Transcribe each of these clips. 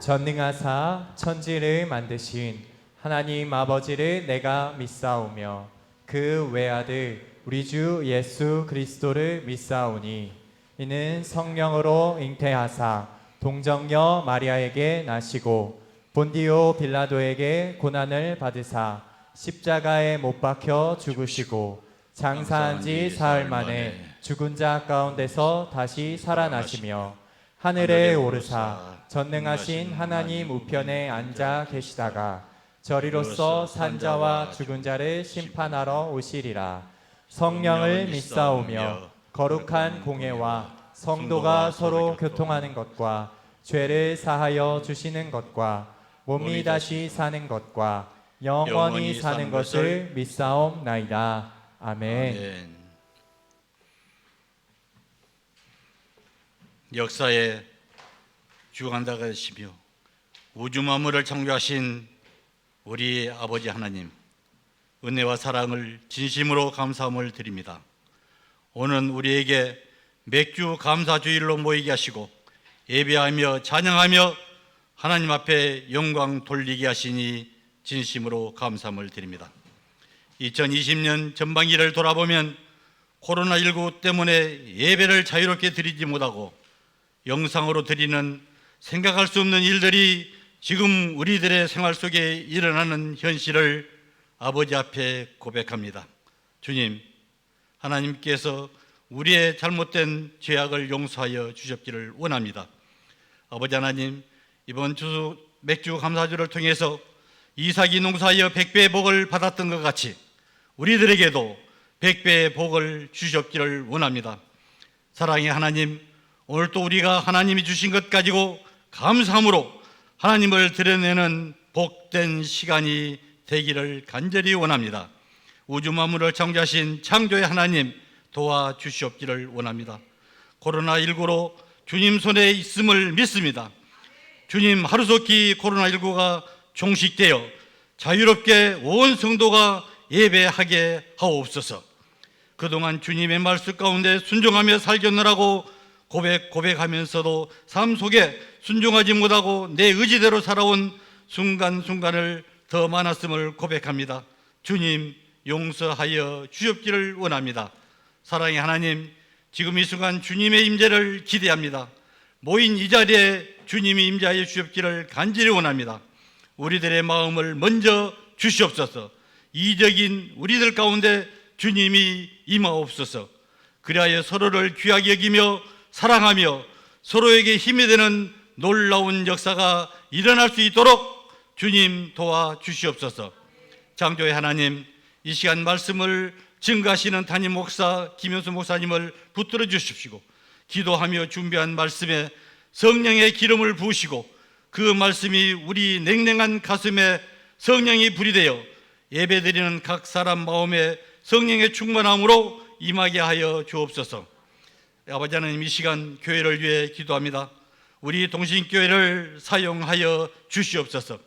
전능하사 천지를 만드신 하나님 아버지를 내가 믿사오며 그 외아들 우리 주 예수 그리스도를 믿사오니 이는 성령으로 잉태하사 동정녀 마리아에게 나시고 본디오 빌라도에게 고난을 받으사 십자가에 못 박혀 죽으시고 장사한 지 사흘 만에 죽은 자 가운데서 다시 살아나시며 하늘에 오르사 전능하신 하나님 우편에 앉아 계시다가 저리로서 산자와 죽은 자를 심판하러 오시리라. 성령을 믿사오며 거룩한 공회와 성도가 서로 교통하는 것과 죄를 사하여 주시는 것과 몸이 다시 사는 것과 영원히 사는 것을 믿사옵나이다. 아멘. 역사의 주관자이시며 우주 만물을 창조하신 우리 아버지 하나님, 은혜와 사랑을 진심으로 감사함을 드립니다. 오늘 우리에게 맥주 감사주일로 모이게 하시고 예배하며 찬양하며 하나님 앞에 영광 돌리게 하시니 진심으로 감사함을 드립니다. 2020년 전반기를 돌아보면 코로나19 때문에 예배를 자유롭게 드리지 못하고 영상으로 드리는 생각할 수 없는 일들이 지금 우리들의 생활 속에 일어나는 현실을 아버지 앞에 고백합니다. 주님, 하나님께서 우리의 잘못된 죄악을 용서하여 주셨기를 원합니다. 아버지 하나님, 이번 주 맥주 감사주를 통해서 이삭이 농사하여 100배의 복을 받았던 것 같이 우리들에게도 100배의 복을 주셨기를 원합니다. 사랑의 하나님, 오늘 또 우리가 하나님이 주신 것 가지고 감사함으로 하나님을 드러내는 복된 시간이 되기를 간절히 원합니다. 우주 만물을 창조하신 창조의 하나님 도와주시옵기를 원합니다. 코로나19로 주님 손에 있음을 믿습니다. 주님, 하루속히 코로나19가 종식되어 자유롭게 온 성도가 예배하게 하옵소서. 그동안 주님의 말씀 가운데 순종하며 살겠노라고 고백하면서도 삶 속에 순종하지 못하고 내 의지대로 살아온 순간순간을 더 많았음을 고백합니다. 주님, 용서하여 주옵기를 원합니다. 사랑의 하나님, 지금 이 순간 주님의 임재를 기대합니다. 모인 이 자리에 주님이 임재하여 주옵기를 간절히 원합니다. 우리들의 마음을 먼저 주시옵소서. 이적인 우리들 가운데 주님이 임하옵소서. 그리하여 서로를 귀하게 여기며 사랑하며 서로에게 힘이 되는 놀라운 역사가 일어날 수 있도록 주님 도와주시옵소서. 창조의 하나님, 이 시간 말씀을 증거하시는 담임 목사 김현수 목사님을 붙들어 주십시고 기도하며 준비한 말씀에 성령의 기름을 부으시고 그 말씀이 우리 냉랭한 가슴에 성령이 불이 되어 예배드리는 각 사람 마음에 성령의 충만함으로 임하게 하여 주옵소서. 아버지 하나님, 이 시간 교회를 위해 기도합니다. 우리 동신교회를 사용하여 주시옵소서.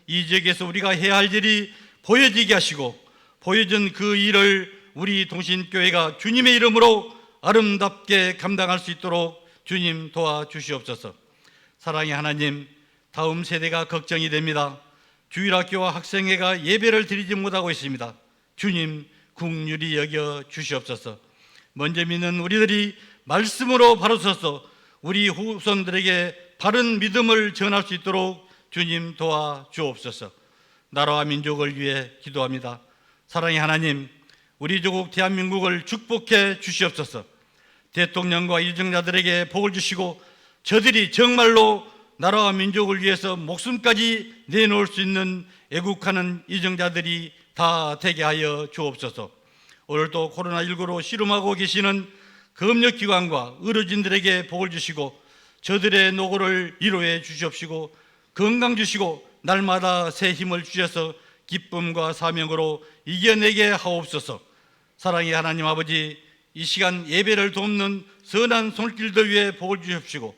이 지역에서 우리가 해야 할 일이 보여지게 하시고 보여진 그 일을 우리 동신교회가 주님의 이름으로 아름답게 감당할 수 있도록 주님 도와주시옵소서. 사랑의 하나님, 다음 세대가 걱정이 됩니다. 주일학교와 학생회가 예배를 드리지 못하고 있습니다. 주님, 긍휼히 여겨 주시옵소서. 먼저 믿는 우리들이 말씀으로 바로 서서 우리 후손들에게 바른 믿음을 전할 수 있도록 주님 도와주옵소서. 나라와 민족을 위해 기도합니다. 사랑의 하나님, 우리 조국 대한민국을 축복해 주시옵소서. 대통령과 유정자들에게 복을 주시고 저들이 정말로 나라와 민족을 위해서 목숨까지 내놓을 수 있는 애국하는 유정자들이 다 되게 하여 주옵소서. 오늘도 코로나19로 씨름하고 계시는 검역기관과 의료진들에게 복을 주시고 저들의 노고를 위로해 주시옵시고 건강 주시고 날마다 새 힘을 주셔서 기쁨과 사명으로 이겨내게 하옵소서. 사랑의 하나님 아버지, 이 시간 예배를 돕는 선한 손길들 위해 복을 주십시고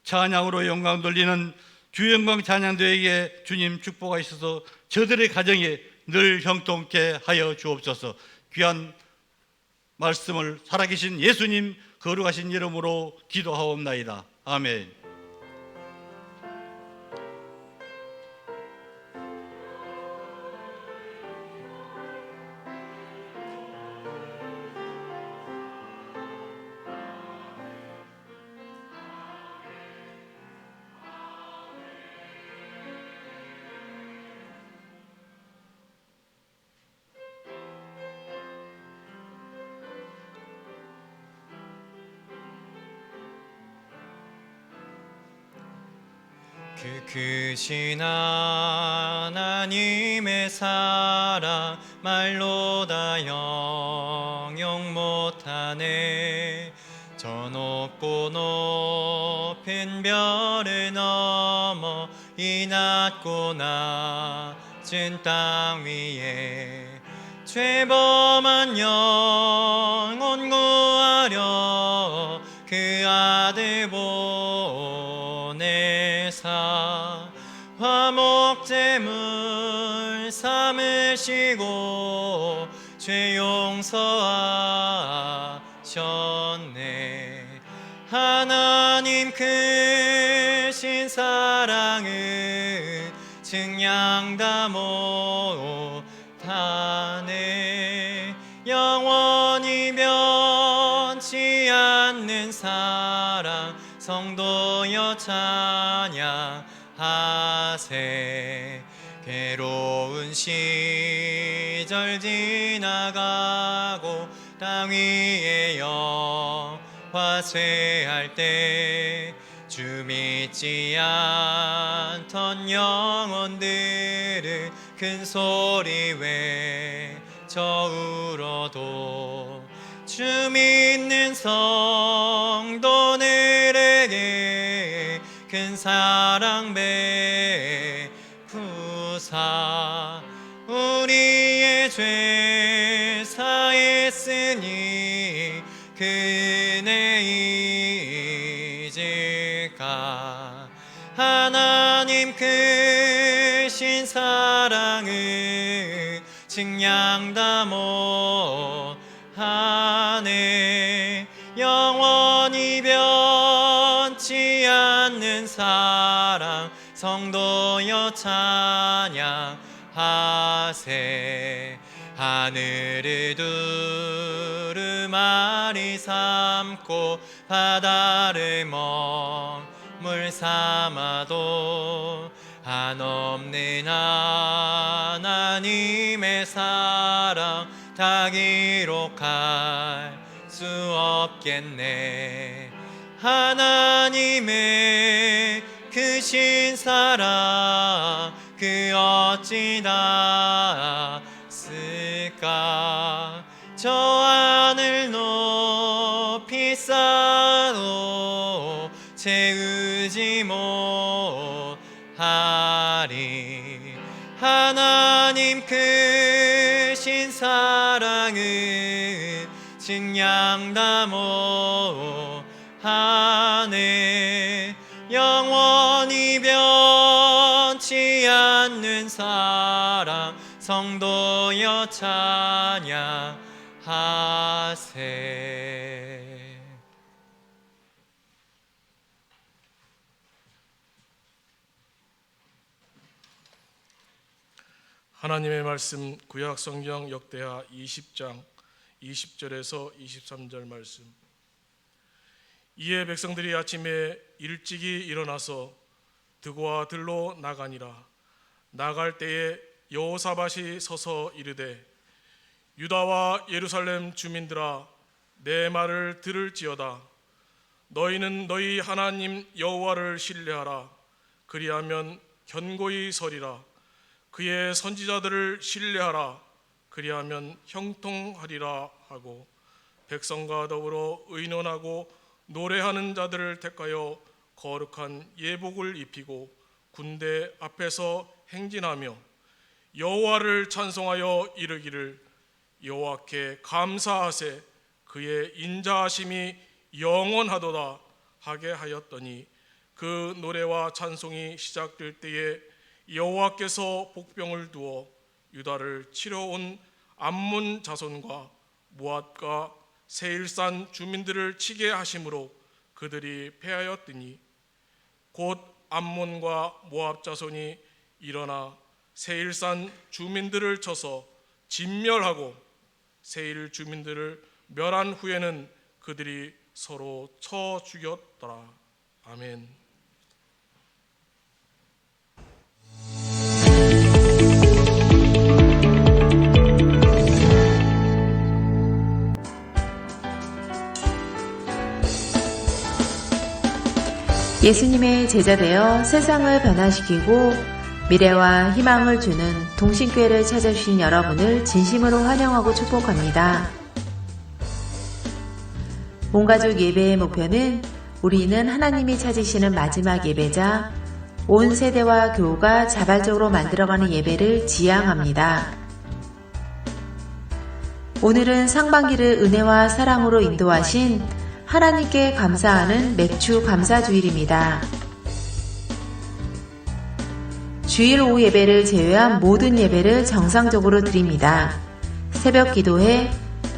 찬양으로 영광 돌리는 주영광 찬양도에게 주님 축복하셔서 저들의 가정에 늘 형통케 하여 주옵소서. 귀한 말씀을 살아계신 예수님 거룩하신 이름으로 기도하옵나이다. 아멘. 그 크신 하나님의 사랑 말로 다 형용 못하네. 저 높고 높은 별을 넘어 이 낮고 낮은 땅 위에 죄범한 영혼 구하려 그 아들 보내사 화목제물 삼으시고 죄 용서하셨네. 하나님 크신 사랑은 증량 다 못하네. 영원히 변치 않는 사랑 성도여 찬양하세. 괴로운 시절 지나가고 땅 위에 영화쇠할 때 주 믿지 않던 영혼들은 큰 소리 외쳐 울어도 주 믿는 성도들에게 큰 사랑 베푸사 우리의 죄 사했으니 그 은혜 잊을까. 하나님 크신 사랑은 증량 다 못하네. 영원히 변치 않는 사랑 성도여 찬양하세. 하늘을 두루마리 삼고 바다를 먹물 삼아도 한없는 하나님의 사랑 다 기록할 수 없겠네. 하나님의 크신 사랑 그 어찌 닿았을까. 저 하늘 높이 쌓아도 채우지 못하리. 하나님 크신 사랑은 증량 다 못하네. 영원히 변치 않는 사랑 성도여 찬양하세. 하나님의 말씀 구약 성경 역대하 20장 20절에서 23절 말씀. 이에 백성들이 아침에 일찍이 일어나서 드고와 들로 나가니라. 나갈 때에 여호사밧이 서서 이르되 유다와 예루살렘 주민들아 내 말을 들을지어다. 너희는 너희 하나님 여호와를 신뢰하라. 그리하면 견고히 서리라. 그의 선지자들을 신뢰하라. 그리하면 형통하리라 하고 백성과 더불어 의논하고 노래하는 자들을 택하여 거룩한 예복을 입히고 군대 앞에서 행진하며 여호와를 찬송하여 이르기를 여호와께 감사하세 그의 인자하심이 영원하도다 하게 하였더니 그 노래와 찬송이 시작될 때에 여호와께서 복병을 두어 유다를 치러온 암몬 자손과 모압과 세일산 주민들을 치게 하심으로 그들이 패하였더니 곧 암몬과 모압 자손이 일어나 세일산 주민들을 쳐서 진멸하고 세일 주민들을 멸한 후에는 그들이 서로 쳐 죽였더라. 아멘. 예수님의 제자 되어 세상을 변화시키고 미래와 희망을 주는 동신교회를 찾아주신 여러분을 진심으로 환영하고 축복합니다. 온가족 예배의 목표는 우리는 하나님이 찾으시는 마지막 예배자, 온 세대와 교우가 자발적으로 만들어가는 예배를 지향합니다. 오늘은 상반기를 은혜와 사랑으로 인도하신 하나님께 감사하는 맥주 감사주일입니다. 주일 오후 예배를 제외한 모든 예배를 정상적으로 드립니다. 새벽 기도회,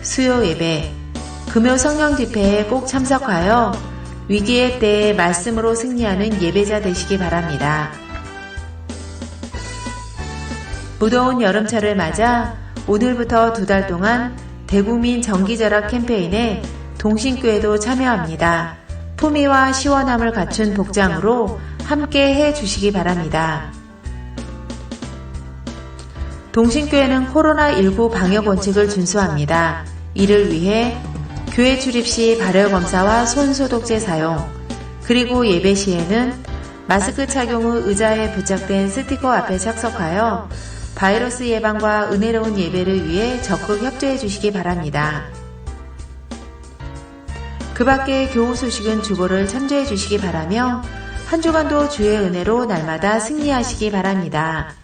수요 예배, 금요 성령 집회에 꼭 참석하여 위기의 때에 말씀으로 승리하는 예배자 되시기 바랍니다. 무더운 여름철을 맞아 오늘부터 2달 동안 대국민 정기절약 캠페인에 동신교회도 참여합니다. 품위와 시원함을 갖춘 복장으로 함께 해주시기 바랍니다. 동신교회는 코로나19 방역 원칙을 준수합니다. 이를 위해 교회 출입 시 발열 검사와 손 소독제 사용, 그리고 예배 시에는 마스크 착용 후 의자에 부착된 스티커 앞에 착석하여 바이러스 예방과 은혜로운 예배를 위해 적극 협조해 주시기 바랍니다. 그 밖에 교우 소식은 주보를 참조해 주시기 바라며 한 주간도 주의 은혜로 날마다 승리하시기 바랍니다.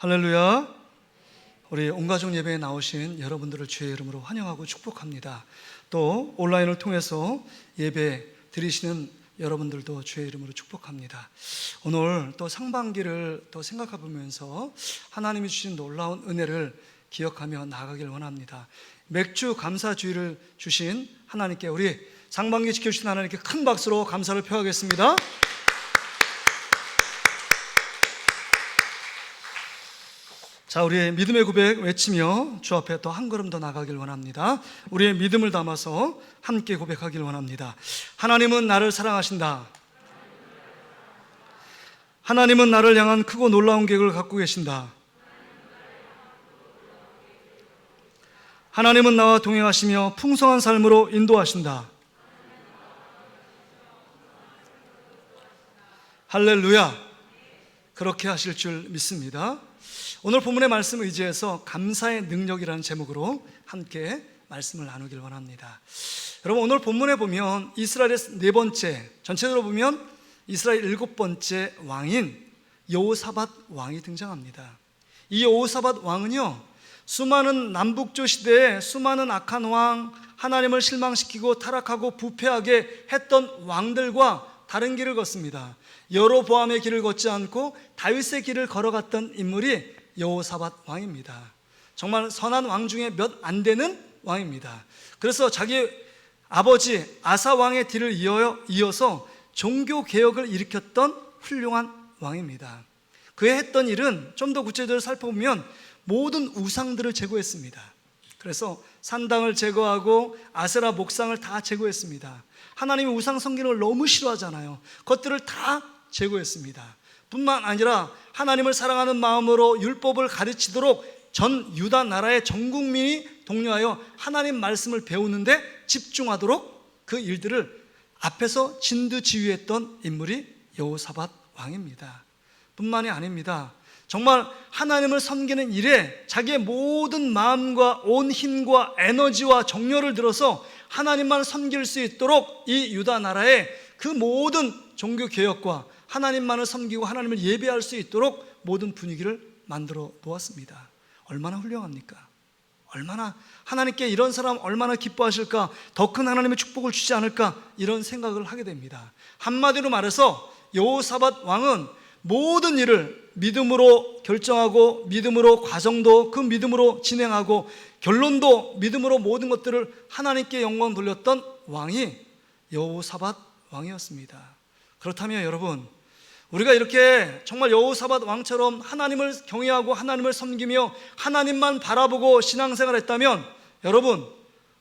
할렐루야. 우리 온가족 예배에 나오신 여러분들을 주의 이름으로 환영하고 축복합니다. 또 온라인을 통해서 예배 드리시는 여러분들도 주의 이름으로 축복합니다. 오늘 또 상반기를 또 생각해 보면서 하나님이 주신 놀라운 은혜를 기억하며 나아가길 원합니다. 맥주 감사주의를 주신 하나님께, 우리 상반기 지켜주신 하나님께 큰 박수로 감사를 표하겠습니다. 자, 우리의 믿음의 고백 외치며 주 앞에 또 한 걸음 더 나가길 원합니다. 우리의 믿음을 담아서 함께 고백하길 원합니다. 하나님은 나를 사랑하신다. 하나님은 나를 향한 크고 놀라운 계획을 갖고 계신다. 하나님은 나와 동행하시며 풍성한 삶으로 인도하신다. 할렐루야. 그렇게 하실 줄 믿습니다. 오늘 본문의 말씀 의지해서 감사의 능력이라는 제목으로 함께 말씀을 나누길 원합니다. 여러분, 오늘 본문에 보면 이스라엘의 네 번째, 전체적으로 보면 이스라엘 일곱 번째 왕인 여호사밧 왕이 등장합니다. 이 여호사밧 왕은요, 수많은 남북조 시대에 수많은 악한 왕, 하나님을 실망시키고 타락하고 부패하게 했던 왕들과 다른 길을 걷습니다. 여로보암의 길을 걷지 않고 다윗의 길을 걸어갔던 인물이 여호사밧 왕입니다. 정말 선한 왕 중에 몇 안 되는 왕입니다. 그래서 자기 아버지 아사 왕의 뒤를 이어서 종교 개혁을 일으켰던 훌륭한 왕입니다. 그의 했던 일은 좀 더 구체적으로 살펴보면 모든 우상들을 제거했습니다. 그래서 산당을 제거하고 아세라 목상을 다 제거했습니다. 하나님이 우상 섬기는 걸 너무 싫어하잖아요. 그것들을 다 제거했습니다. 뿐만 아니라 하나님을 사랑하는 마음으로 율법을 가르치도록 전 유다 나라의 전 국민이 독려하여 하나님 말씀을 배우는데 집중하도록 그 일들을 앞에서 진두지휘했던 인물이 여호사밧 왕입니다. 뿐만이 아닙니다. 정말 하나님을 섬기는 일에 자기의 모든 마음과 온 힘과 에너지와 정열을 들어서 하나님만 섬길 수 있도록 이 유다 나라의 그 모든 종교 개혁과 하나님만을 섬기고 하나님을 예배할 수 있도록 모든 분위기를 만들어 놓았습니다. 얼마나 훌륭합니까? 얼마나 하나님께 이런 사람 얼마나 기뻐하실까? 더 큰 하나님의 축복을 주지 않을까? 이런 생각을 하게 됩니다. 한마디로 말해서 여호사밧 왕은 모든 일을 믿음으로 결정하고 믿음으로 과정도 그 믿음으로 진행하고 결론도 믿음으로 모든 것들을 하나님께 영광 돌렸던 왕이 여호사밧 왕이었습니다. 그렇다면 여러분, 우리가 이렇게 정말 여호사밧 왕처럼 하나님을 경외하고 하나님을 섬기며 하나님만 바라보고 신앙생활을 했다면 여러분,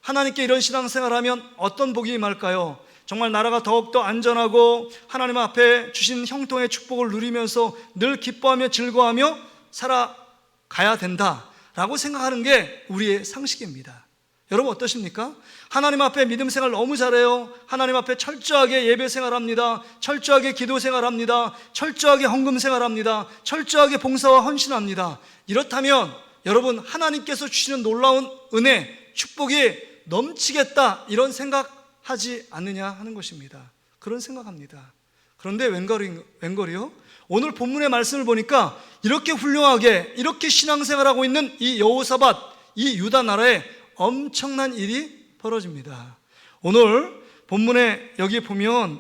하나님께 이런 신앙생활을 하면 어떤 복이 임할까요? 정말 나라가 더욱더 안전하고 하나님 앞에 주신 형통의 축복을 누리면서 늘 기뻐하며 즐거워하며 살아가야 된다라고 생각하는 게 우리의 상식입니다. 여러분 어떠십니까? 하나님 앞에 믿음 생활 너무 잘해요. 하나님 앞에 철저하게 예배 생활합니다. 철저하게 기도 생활합니다. 철저하게 헌금 생활합니다. 철저하게 봉사와 헌신합니다. 이렇다면 여러분, 하나님께서 주시는 놀라운 은혜, 축복이 넘치겠다 이런 생각하지 않느냐 하는 것입니다. 그런 생각합니다. 그런데 웬걸이요? 오늘 본문의 말씀을 보니까 이렇게 훌륭하게 이렇게 신앙생활하고 있는 이 여호사밧, 이 유다 나라에 엄청난 일이 벌어집니다. 오늘 본문에 여기 보면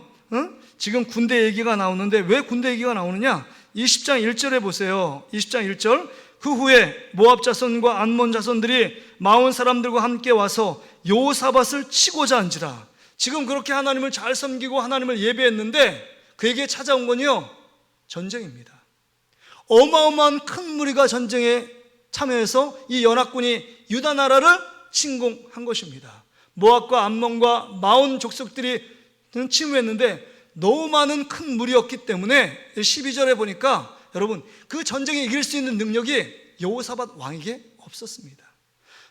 지금 군대 얘기가 나오는데 왜 군대 얘기가 나오느냐? 20장 1절에 보세요. 20장 1절, 그 후에 모압 자손과 암몬 자손들이 마온 사람들과 함께 와서 여호사밧을 치고자 한지라. 지금 그렇게 하나님을 잘 섬기고 하나님을 예배했는데 그에게 찾아온 건요, 전쟁입니다. 어마어마한 큰 무리가 전쟁에 참여해서 이 연합군이 유다 나라를 침공한 것입니다. 모압과 암몬과 마온 족속들이 침공했는데 너무 많은 큰 무리였기 때문에 12절에 보니까 여러분, 그 전쟁에 이길 수 있는 능력이 여호사밧 왕에게 없었습니다.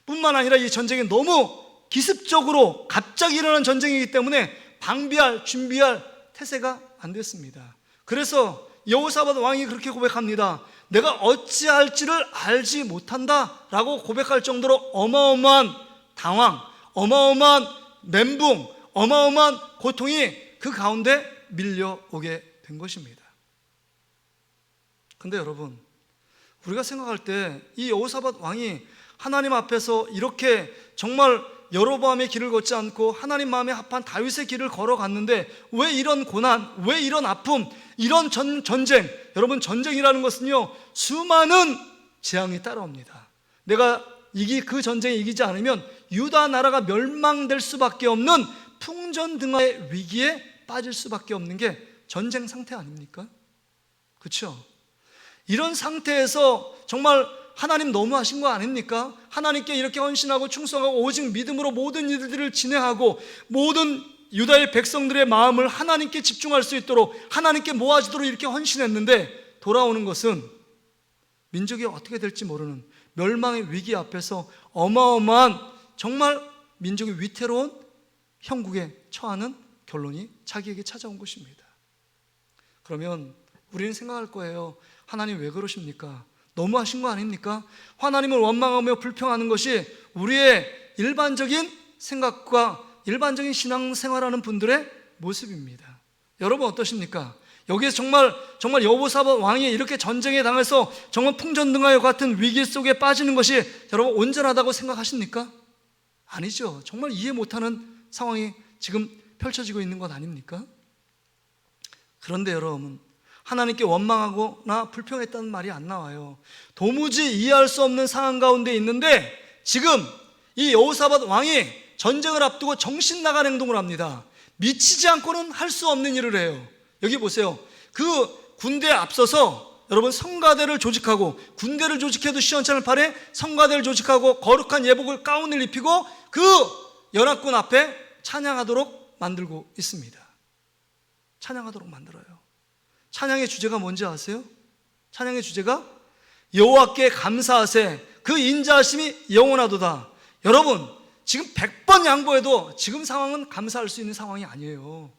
뿐만 아니라 이 전쟁이 너무 기습적으로 갑자기 일어난 전쟁이기 때문에 방비할, 준비할 태세가 안 됐습니다. 그래서 여호사밧 왕이 그렇게 고백합니다. 내가 어찌할지를 알지 못한다 라고 고백할 정도로 어마어마한 당황, 어마어마한 멘붕, 어마어마한 고통이 그 가운데 밀려오게 된 것입니다. 근데 여러분, 우리가 생각할 때 이 여호사밧 왕이 하나님 앞에서 이렇게 정말 여로보암의 길을 걷지 않고 하나님 마음에 합한 다윗의 길을 걸어갔는데 왜 이런 고난, 왜 이런 아픔, 이런 전쟁? 여러분, 전쟁이라는 것은요, 수많은 재앙이 따라옵니다. 내가 그 전쟁에 이기지 않으면 유다 나라가 멸망될 수밖에 없는 풍전등화의 위기에 빠질 수밖에 없는 게 전쟁 상태 아닙니까? 그렇죠? 이런 상태에서 정말 하나님 너무하신 거 아닙니까? 하나님께 이렇게 헌신하고 충성하고 오직 믿음으로 모든 일들을 진행하고 모든 유다의 백성들의 마음을 하나님께 집중할 수 있도록 하나님께 모아지도록 이렇게 헌신했는데 돌아오는 것은 민족이 어떻게 될지 모르는 멸망의 위기 앞에서 어마어마한 정말 민족이 위태로운 형국에 처하는 결론이 자기에게 찾아온 것입니다. 그러면 우리는 생각할 거예요. 하나님 왜 그러십니까? 너무하신 거 아닙니까? 하나님을 원망하며 불평하는 것이 우리의 일반적인 생각과 일반적인 신앙생활하는 분들의 모습입니다. 여러분 어떠십니까? 여기에서 정말 여호사밧 왕이 이렇게 전쟁에 당해서 정말 풍전등화와 같은 위기 속에 빠지는 것이 여러분 온전하다고 생각하십니까? 아니죠. 정말 이해 못하는 상황이 지금 펼쳐지고 있는 것 아닙니까? 그런데 여러분, 하나님께 원망하거나 불평했다는 말이 안 나와요. 도무지 이해할 수 없는 상황 가운데 있는데 지금 이 여호사밧 왕이 전쟁을 앞두고 정신 나간 행동을 합니다. 미치지 않고는 할 수 없는 일을 해요. 여기 보세요. 그 군대에 앞서서 여러분 성가대를 조직하고, 군대를 조직해도 시원찮을 판에 성가대를 조직하고 거룩한 예복을 가운을 입히고 그 연합군 앞에 찬양하도록 만들고 있습니다. 찬양하도록 만들어요. 찬양의 주제가 뭔지 아세요? 찬양의 주제가 여호와께 감사하세 그 인자하심이 영원하도다. 여러분 지금 100번 양보해도 지금 상황은 감사할 수 있는 상황이 아니에요.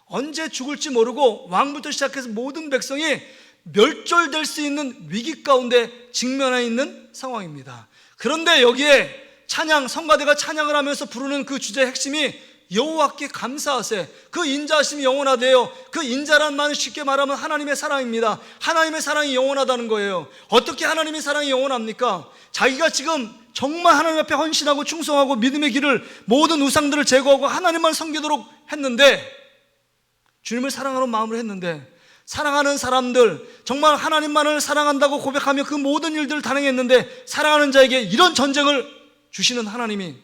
언제 죽을지 모르고 왕부터 시작해서 모든 백성이 멸절될 수 있는 위기 가운데 직면해 있는 상황입니다. 그런데 여기에 찬양, 성가대가 찬양을 하면서 부르는 그 주제의 핵심이 여호와께 감사하세 그 인자하심이 영원하대요. 그 인자란 말은 쉽게 말하면 하나님의 사랑입니다. 하나님의 사랑이 영원하다는 거예요. 어떻게 하나님의 사랑이 영원합니까? 자기가 지금 정말 하나님 앞에 헌신하고 충성하고 믿음의 길을 모든 우상들을 제거하고 하나님만 섬기도록 했는데, 주님을 사랑하는 마음으로 했는데, 사랑하는 사람들 정말 하나님만을 사랑한다고 고백하며 그 모든 일들을 단행했는데 사랑하는 자에게 이런 전쟁을 주시는 하나님이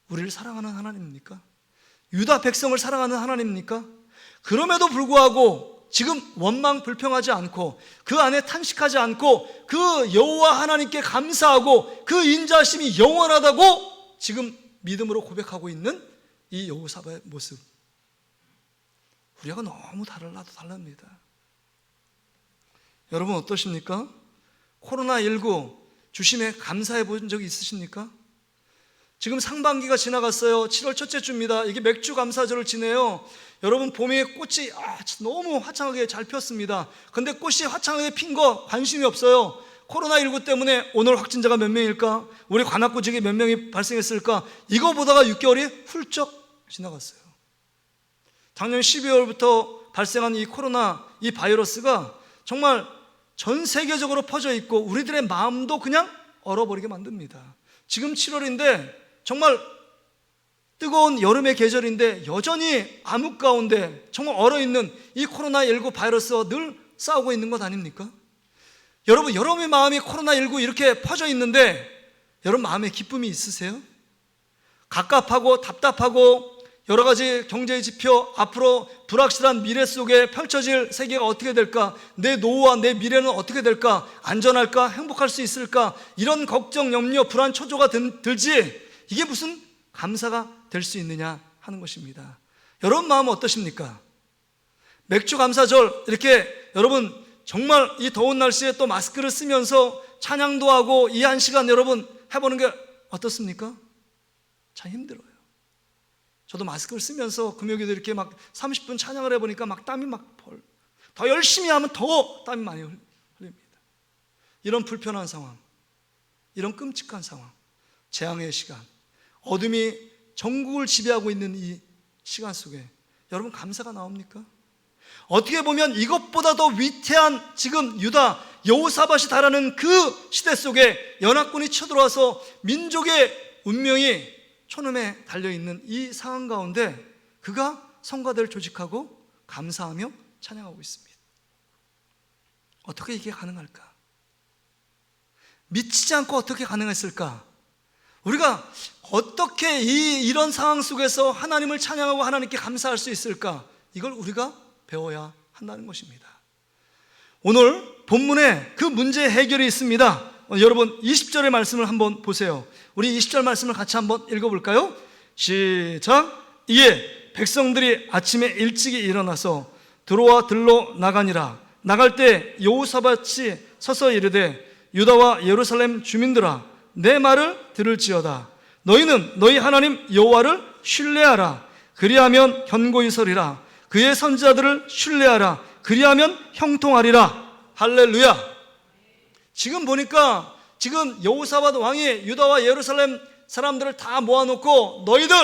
우리를 사랑하는 하나님입니까? 유다 백성을 사랑하는 하나님입니까? 그럼에도 불구하고 지금 원망 불평하지 않고 그 안에 탄식하지 않고 그 여호와 하나님께 감사하고 그 인자하심이 영원하다고 지금 믿음으로 고백하고 있는 이 여호사밧의 모습, 우리가 너무 다릅니다. 여러분 어떠십니까? 코로나19 주심에 감사해 본 적이 있으십니까? 지금 상반기가 지나갔어요. 7월 첫째 주입니다. 이게 맥주 감사절을 지내요. 여러분 봄에 꽃이 너무 화창하게 잘 폈습니다. 근데 꽃이 화창하게 핀 거 관심이 없어요. 코로나19 때문에 오늘 확진자가 몇 명일까? 우리 관악구 지역에 몇 명이 발생했을까? 이거 보다가 6개월이 훌쩍 지나갔어요. 작년 12월부터 발생한 이 코로나 이 바이러스가 정말 전 세계적으로 퍼져 있고 우리들의 마음도 그냥 얼어버리게 만듭니다. 지금 7월인데 정말 뜨거운 여름의 계절인데 여전히 암흑 가운데 정말 얼어있는 이 코로나19 바이러스와 늘 싸우고 있는 것 아닙니까? 여러분, 여러분의 마음이 코로나19 이렇게 퍼져 있는데 여러분 마음에 기쁨이 있으세요? 갑갑하고 답답하고 여러 가지 경제의 지표, 앞으로 불확실한 미래 속에 펼쳐질 세계가 어떻게 될까? 내 노후와 내 미래는 어떻게 될까? 안전할까? 행복할 수 있을까? 이런 걱정, 염려, 불안, 초조가 들지 이게 무슨 감사가 될 수 있느냐 하는 것입니다. 여러분 마음은 어떠십니까? 맥주 감사절 이렇게 여러분 정말 이 더운 날씨에 또 마스크를 쓰면서 찬양도 하고 이 한 시간 여러분 해보는 게 어떻습니까? 참 힘들어요. 저도 마스크를 쓰면서 금요일에도 이렇게 막 30분 찬양을 해보니까 막 땀이 더 열심히 하면 더 땀이 많이 흘립니다. 이런 불편한 상황, 이런 끔찍한 상황, 재앙의 시간, 어둠이 전국을 지배하고 있는 이 시간 속에 여러분 감사가 나옵니까? 어떻게 보면 이것보다 더 위태한 지금 유다 여호사밧이 달하는 그 시대 속에 연합군이 쳐들어와서 민족의 운명이 촌음에 달려있는 이 상황 가운데 그가 성가대를 조직하고 감사하며 찬양하고 있습니다. 어떻게 이게 가능할까? 미치지 않고 어떻게 가능했을까? 우리가 어떻게 이런 상황 속에서 하나님을 찬양하고 하나님께 감사할 수 있을까? 이걸 우리가 배워야 한다는 것입니다. 오늘 본문에 그 문제 해결이 있습니다. 여러분 20절의 말씀을 한번 보세요. 우리 20절 말씀을 같이 한번 읽어볼까요? 시작. 이에 백성들이 아침에 일찍이 일어나서 들어와 들로 나가니라. 나갈 때 여호사밧이 서서 이르되 유다와 예루살렘 주민들아 내 말을 들을지어다. 너희는 너희 하나님 여호와를 신뢰하라. 그리하면 견고히 서리라. 그의 선지자들을 신뢰하라. 그리하면 형통하리라. 할렐루야. 지금 보니까 지금 여호사밧 왕이 유다와 예루살렘 사람들을 다 모아놓고 너희들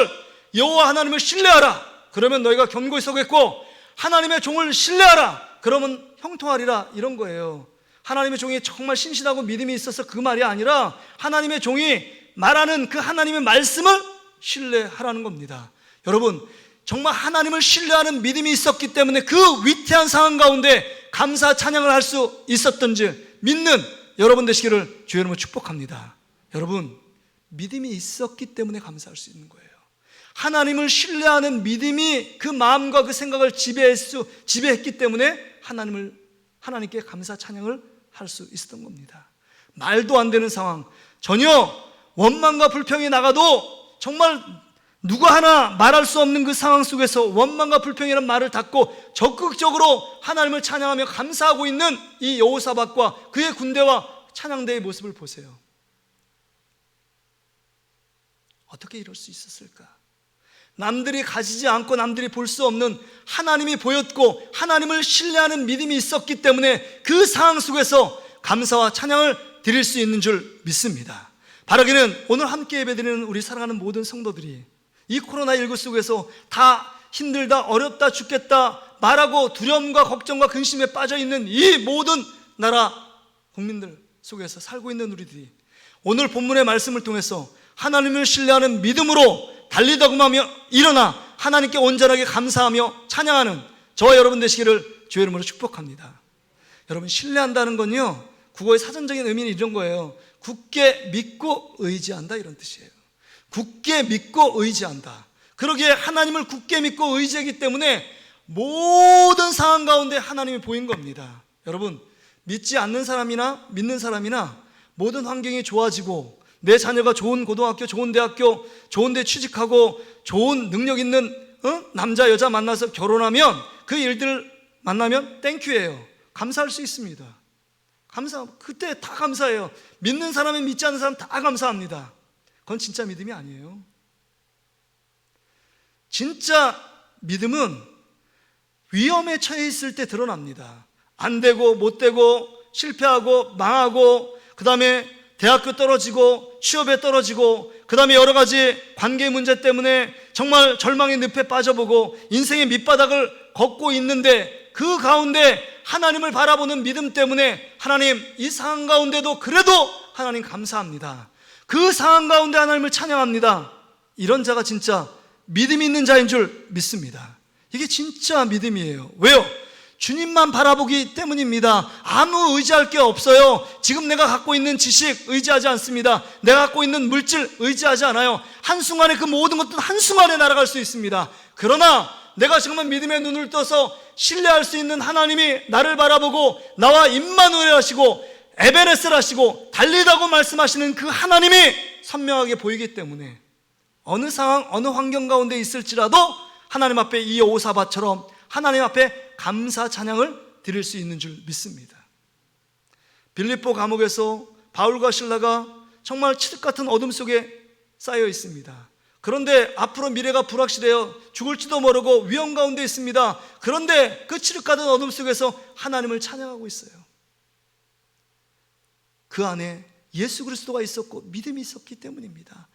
여호와 하나님을 신뢰하라. 그러면 너희가 견고히 서겠고 하나님의 종을 신뢰하라. 그러면 형통하리라. 이런 거예요. 하나님의 종이 정말 신실하고 믿음이 있어서 그 말이 아니라 하나님의 종이 말하는 그 하나님의 말씀을 신뢰하라는 겁니다. 여러분, 정말 하나님을 신뢰하는 믿음이 있었기 때문에 그 위태한 상황 가운데 감사 찬양을 할 수 있었던지 믿는 여러분 되시기를 주의 이름으로 축복합니다. 여러분, 믿음이 있었기 때문에 감사할 수 있는 거예요. 하나님을 신뢰하는 믿음이 그 마음과 그 생각을 지배했기 때문에 하나님께 감사 찬양을 할 수 있었던 겁니다. 말도 안 되는 상황, 전혀 원망과 불평이 나가도 정말 누구 하나 말할 수 없는 그 상황 속에서 원망과 불평이라는 말을 닫고 적극적으로 하나님을 찬양하며 감사하고 있는 이 여호사밧과 그의 군대와 찬양대의 모습을 보세요. 어떻게 이럴 수 있었을까? 남들이 가지지 않고 남들이 볼 수 없는 하나님이 보였고 하나님을 신뢰하는 믿음이 있었기 때문에 그 상황 속에서 감사와 찬양을 드릴 수 있는 줄 믿습니다. 바라기는 오늘 함께 예배드리는 우리 사랑하는 모든 성도들이 이 코로나19 속에서 다 힘들다, 어렵다, 죽겠다 말하고 두려움과 걱정과 근심에 빠져있는 이 모든 나라 국민들 속에서 살고 있는 우리들이 오늘 본문의 말씀을 통해서 하나님을 신뢰하는 믿음으로 달리다구마며 일어나 하나님께 온전하게 감사하며 찬양하는 저와 여러분 되시기를 주의 이름으로 축복합니다. 여러분, 신뢰한다는 건요, 국어의 사전적인 의미는 이런 거예요. 굳게 믿고 의지한다, 이런 뜻이에요. 굳게 믿고 의지한다. 그러기에 하나님을 굳게 믿고 의지하기 때문에 모든 상황 가운데 하나님이 보인 겁니다. 여러분, 믿지 않는 사람이나 믿는 사람이나 모든 환경이 좋아지고 내 자녀가 좋은 고등학교, 좋은 대학교, 좋은 데 취직하고 좋은 능력 있는 남자, 여자 만나서 결혼하면 그 일들 만나면 땡큐예요. 감사할 수 있습니다. 그때 다 감사해요. 믿는 사람이 믿지 않는 사람 다 감사합니다. 그건 진짜 믿음이 아니에요. 진짜 믿음은 위험에 처해 있을 때 드러납니다. 안 되고 못 되고 실패하고 망하고 그 다음에 대학교 떨어지고 취업에 떨어지고 그 다음에 여러 가지 관계 문제 때문에 정말 절망의 늪에 빠져보고 인생의 밑바닥을 걷고 있는데 그 가운데 하나님을 바라보는 믿음 때문에 하나님, 이 상황 가운데도 그래도 하나님 감사합니다. 그 상황 가운데 하나님을 찬양합니다. 이런 자가 진짜 믿음이 있는 자인 줄 믿습니다. 이게 진짜 믿음이에요. 왜요? 주님만 바라보기 때문입니다. 아무 의지할 게 없어요. 지금 내가 갖고 있는 지식 의지하지 않습니다. 내가 갖고 있는 물질 의지하지 않아요. 한순간에 그 모든 것들은 한순간에 날아갈 수 있습니다. 그러나 내가 정말 믿음의 눈을 떠서 신뢰할 수 있는 하나님이 나를 바라보고 나와 임마누엘 하시고 에베네셀 하시고 달리다고 말씀하시는 그 하나님이 선명하게 보이기 때문에 어느 상황, 어느 환경 가운데 있을지라도 하나님 앞에 이 여호사밧처럼 하나님 앞에 감사 찬양을 드릴 수 있는 줄 믿습니다. 빌립보 감옥에서 바울과 실라가 정말 칠흑 같은 어둠 속에 쌓여 있습니다. 그런데 앞으로 미래가 불확실해요. 죽을지도 모르고 위험 가운데 있습니다. 그런데 그 칠흑 같은 어둠 속에서 하나님을 찬양하고 있어요. 그 안에 예수 그리스도가 있었고 믿음이 있었기 때문입니다.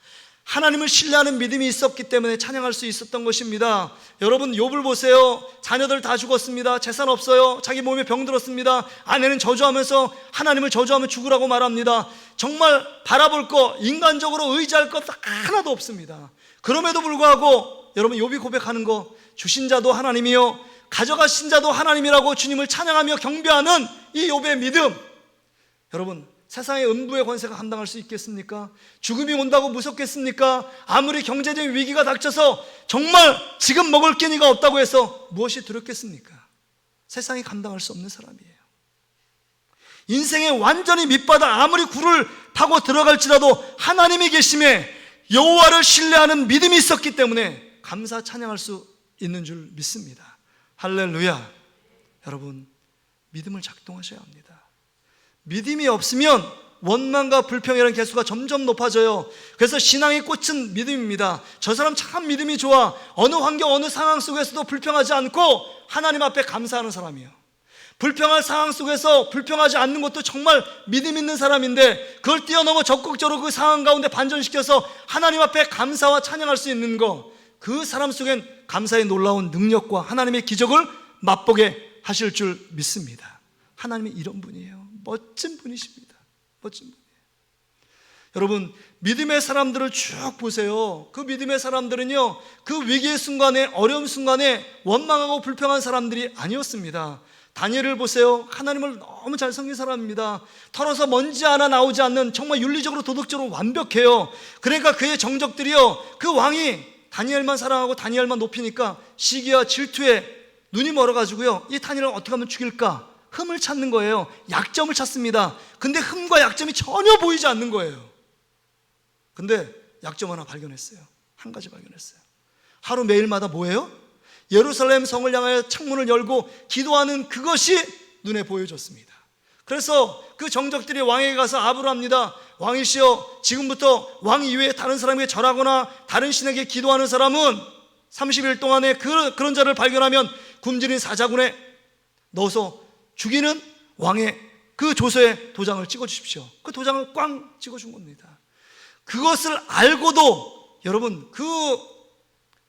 하나님을 신뢰하는 믿음이 있었기 때문에 찬양할 수 있었던 것입니다. 여러분, 욥을 보세요. 자녀들 다 죽었습니다. 재산 없어요. 자기 몸에 병 들었습니다. 아내는 저주하면서 하나님을 저주하며 죽으라고 말합니다. 정말 바라볼 거, 인간적으로 의지할 것 하나도 없습니다. 그럼에도 불구하고 여러분, 욥이 고백하는 거, 주신 자도 하나님이요 가져가신 자도 하나님이라고 주님을 찬양하며 경배하는 이 욥의 믿음, 여러분, 세상의 음부의 권세가 감당할 수 있겠습니까? 죽음이 온다고 무섭겠습니까? 아무리 경제적인 위기가 닥쳐서 정말 지금 먹을 끼니가 없다고 해서 무엇이 두렵겠습니까? 세상이 감당할 수 없는 사람이에요. 인생의 완전히 밑바닥, 아무리 굴을 파고 들어갈지라도 하나님이 계심에 여호와를 신뢰하는 믿음이 있었기 때문에 감사 찬양할 수 있는 줄 믿습니다. 할렐루야. 여러분, 믿음을 작동하셔야 합니다. 믿음이 없으면 원망과 불평이라는 개수가 점점 높아져요. 그래서 신앙의 꽃은 믿음입니다. 저 사람 참 믿음이 좋아. 어느 환경, 어느 상황 속에서도 불평하지 않고 하나님 앞에 감사하는 사람이에요. 불평할 상황 속에서 불평하지 않는 것도 정말 믿음 있는 사람인데, 그걸 뛰어넘어 적극적으로 그 상황 가운데 반전시켜서 하나님 앞에 감사와 찬양할 수 있는 거, 그 사람 속엔 감사의 놀라운 능력과 하나님의 기적을 맛보게 하실 줄 믿습니다. 하나님이 이런 분이에요. 멋진 분이십니다. 멋진 분이에요. 여러분, 믿음의 사람들을 쭉 보세요. 그 믿음의 사람들은요, 그 위기의 순간에, 어려움 순간에 원망하고 불평한 사람들이 아니었습니다. 다니엘을 보세요. 하나님을 너무 잘 섬긴 사람입니다. 털어서 먼지 하나 나오지 않는, 정말 윤리적으로 도덕적으로 완벽해요. 그러니까 그의 정적들이요, 그 왕이 다니엘만 사랑하고 다니엘만 높이니까 시기와 질투에 눈이 멀어가지고요, 이 다니엘을 어떻게 하면 죽일까 흠을 찾는 거예요. 약점을 찾습니다. 근데 흠과 약점이 전혀 보이지 않는 거예요. 근데 약점 하나 발견했어요. 한 가지 발견했어요. 하루 매일마다 뭐예요? 예루살렘 성을 향하여 창문을 열고 기도하는 그것이 눈에 보여졌습니다. 그래서 그 정적들이 왕에게 가서 아부를 합니다. 왕이시여, 지금부터 왕 이외에 다른 사람에게 절하거나 다른 신에게 기도하는 사람은 30일 동안에 그런 자를 발견하면 굶주린 사자군에 넣어서 죽이는 왕의 그 조서에 도장을 찍어주십시오. 그 도장을 꽝 찍어준 겁니다. 그것을 알고도 여러분, 그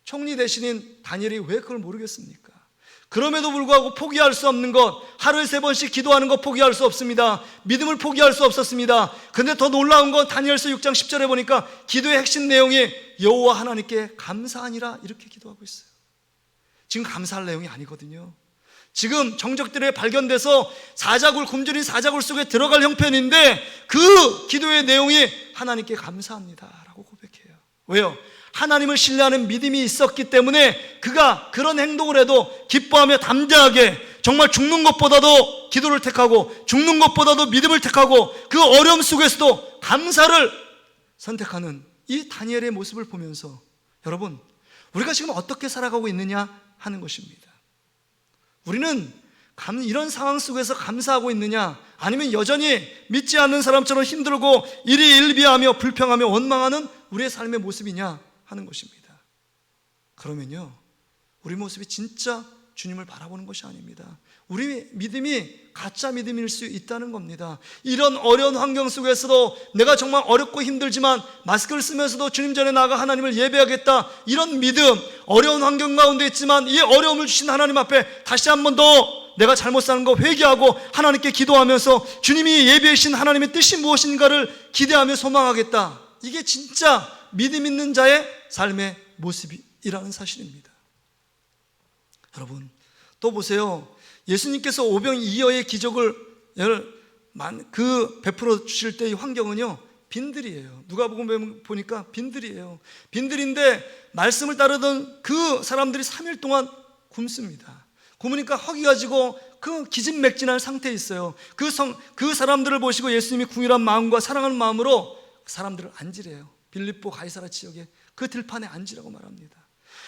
총리 대신인 다니엘이 왜 그걸 모르겠습니까? 그럼에도 불구하고 포기할 수 없는 것, 하루에 3번씩 기도하는 것 포기할 수 없습니다. 믿음을 포기할 수 없었습니다. 근데 더 놀라운 건 다니엘서 6장 10절에 보니까 기도의 핵심 내용이 여호와 하나님께 감사하니라, 이렇게 기도하고 있어요. 지금 감사할 내용이 아니거든요. 지금 정적들에 발견돼서 굶주린 사자굴 속에 들어갈 형편인데, 그 기도의 내용이 하나님께 감사합니다 라고 고백해요. 왜요? 하나님을 신뢰하는 믿음이 있었기 때문에 그가 그런 행동을 해도 기뻐하며 담대하게, 정말 죽는 것보다도 기도를 택하고 죽는 것보다도 믿음을 택하고 그 어려움 속에서도 감사를 선택하는 이 다니엘의 모습을 보면서, 여러분, 우리가 지금 어떻게 살아가고 있느냐 하는 것입니다. 우리는 이런 상황 속에서 감사하고 있느냐, 아니면 여전히 믿지 않는 사람처럼 힘들고 일희일비하며 불평하며 원망하는 우리의 삶의 모습이냐 하는 것입니다. 그러면요, 우리 모습이 진짜 주님을 바라보는 것이 아닙니다. 우리 믿음이 가짜 믿음일 수 있다는 겁니다. 이런 어려운 환경 속에서도 내가 정말 어렵고 힘들지만 마스크를 쓰면서도 주님 전에 나가 하나님을 예배하겠다, 이런 믿음, 어려운 환경 가운데 있지만 이 어려움을 주신 하나님 앞에 다시 한 번 더 내가 잘못 사는 거 회개하고 하나님께 기도하면서 주님이 예비해 주신 하나님의 뜻이 무엇인가를 기대하며 소망하겠다, 이게 진짜 믿음 있는 자의 삶의 모습이라는 사실입니다. 여러분, 또 보세요. 예수님께서 오병이어의 기적을 베풀어 주실 때의 환경은요, 빈들이에요. 누가복음 보니까 빈들이에요. 빈들인데 말씀을 따르던 그 사람들이 3일 동안 굶습니다. 굶으니까 허기가 지고 그 기진맥진한 상태에 있어요. 그 사람들을 보시고 예수님이 궁일한 마음과 사랑하는 마음으로 사람들을 앉으래요. 빌립보 가이사라 지역에 그 들판에 앉으라고 말합니다.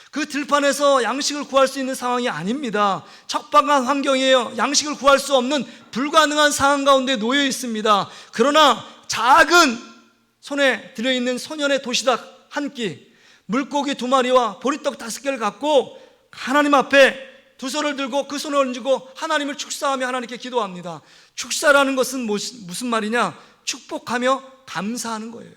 그 들판에서 양식을 구할 수 있는 상황이 아닙니다. 척박한 환경이에요. 양식을 구할 수 없는 불가능한 상황 가운데 놓여 있습니다. 그러나 작은 손에 들어있는 소년의 도시락 한 끼, 물고기 2마리와 보리떡 5개를 갖고 하나님 앞에 두 손을 들고 그 손을 얹고 하나님을 축사하며 하나님께 기도합니다. 축사라는 것은 무슨 말이냐? 축복하며 감사하는 거예요.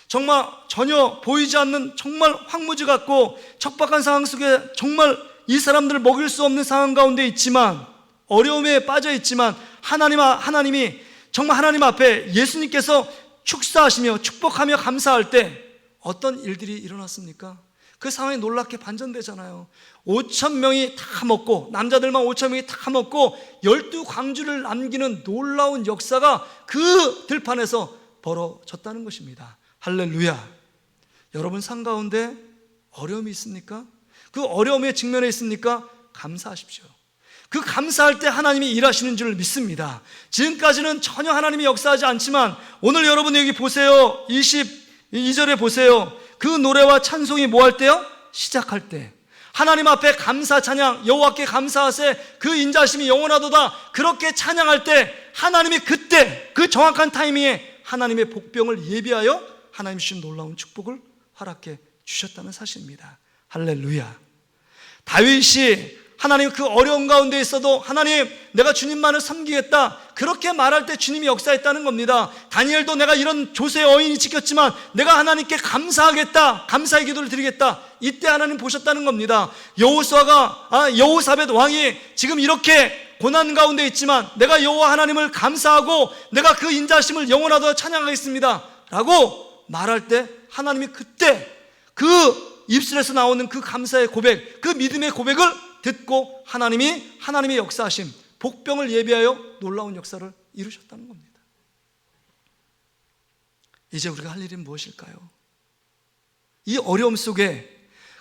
정말 전혀 보이지 않는 정말 황무지 같고 척박한 상황 속에 정말 이 사람들을 먹일 수 없는 상황 가운데 있지만, 어려움에 빠져 있지만 하나님이 정말 하나님 앞에 예수님께서 축사하시며 축복하며 감사할 때 어떤 일들이 일어났습니까? 그 상황이 놀랍게 반전되잖아요. 5,000명이 다 먹고, 남자들만 5,000명이 다 먹고 12광주를 남기는 놀라운 역사가 그 들판에서 벌어졌다는 것입니다. 할렐루야. 여러분 삶 가운데 어려움이 있습니까? 그 어려움에 직면해 있습니까? 감사하십시오. 그 감사할 때 하나님이 일하시는 줄 믿습니다. 지금까지는 전혀 하나님이 역사하지 않지만 오늘 여러분 여기 보세요. 22절에 보세요. 그 노래와 찬송이 뭐 할 때요? 시작할 때 하나님 앞에 감사 찬양, 여호와께 감사하세 그 인자하심이 영원하도다, 그렇게 찬양할 때 하나님이 그때 그 정확한 타이밍에 하나님의 복병을 예비하여 하나님 주신 놀라운 축복을 허락해 주셨다는 사실입니다. 할렐루야. 다윗이 하나님 그 어려운 가운데 있어도 하나님 내가 주님만을 섬기겠다 그렇게 말할 때 주님이 역사했다는 겁니다. 다니엘도 내가 이런 조세의 어인이 지켰지만 내가 하나님께 감사하겠다, 감사의 기도를 드리겠다, 이때 하나님 보셨다는 겁니다. 여호사벳 왕이 지금 이렇게 고난 가운데 있지만 내가 여호와 하나님을 감사하고 내가 그 인자하심을 영원하도록 찬양하겠습니다 라고 말할 때 하나님이 그때 그 입술에서 나오는 그 감사의 고백, 그 믿음의 고백을 듣고 하나님의 역사하심, 복병을 예비하여 놀라운 역사를 이루셨다는 겁니다. 이제 우리가 할 일은 무엇일까요? 이 어려움 속에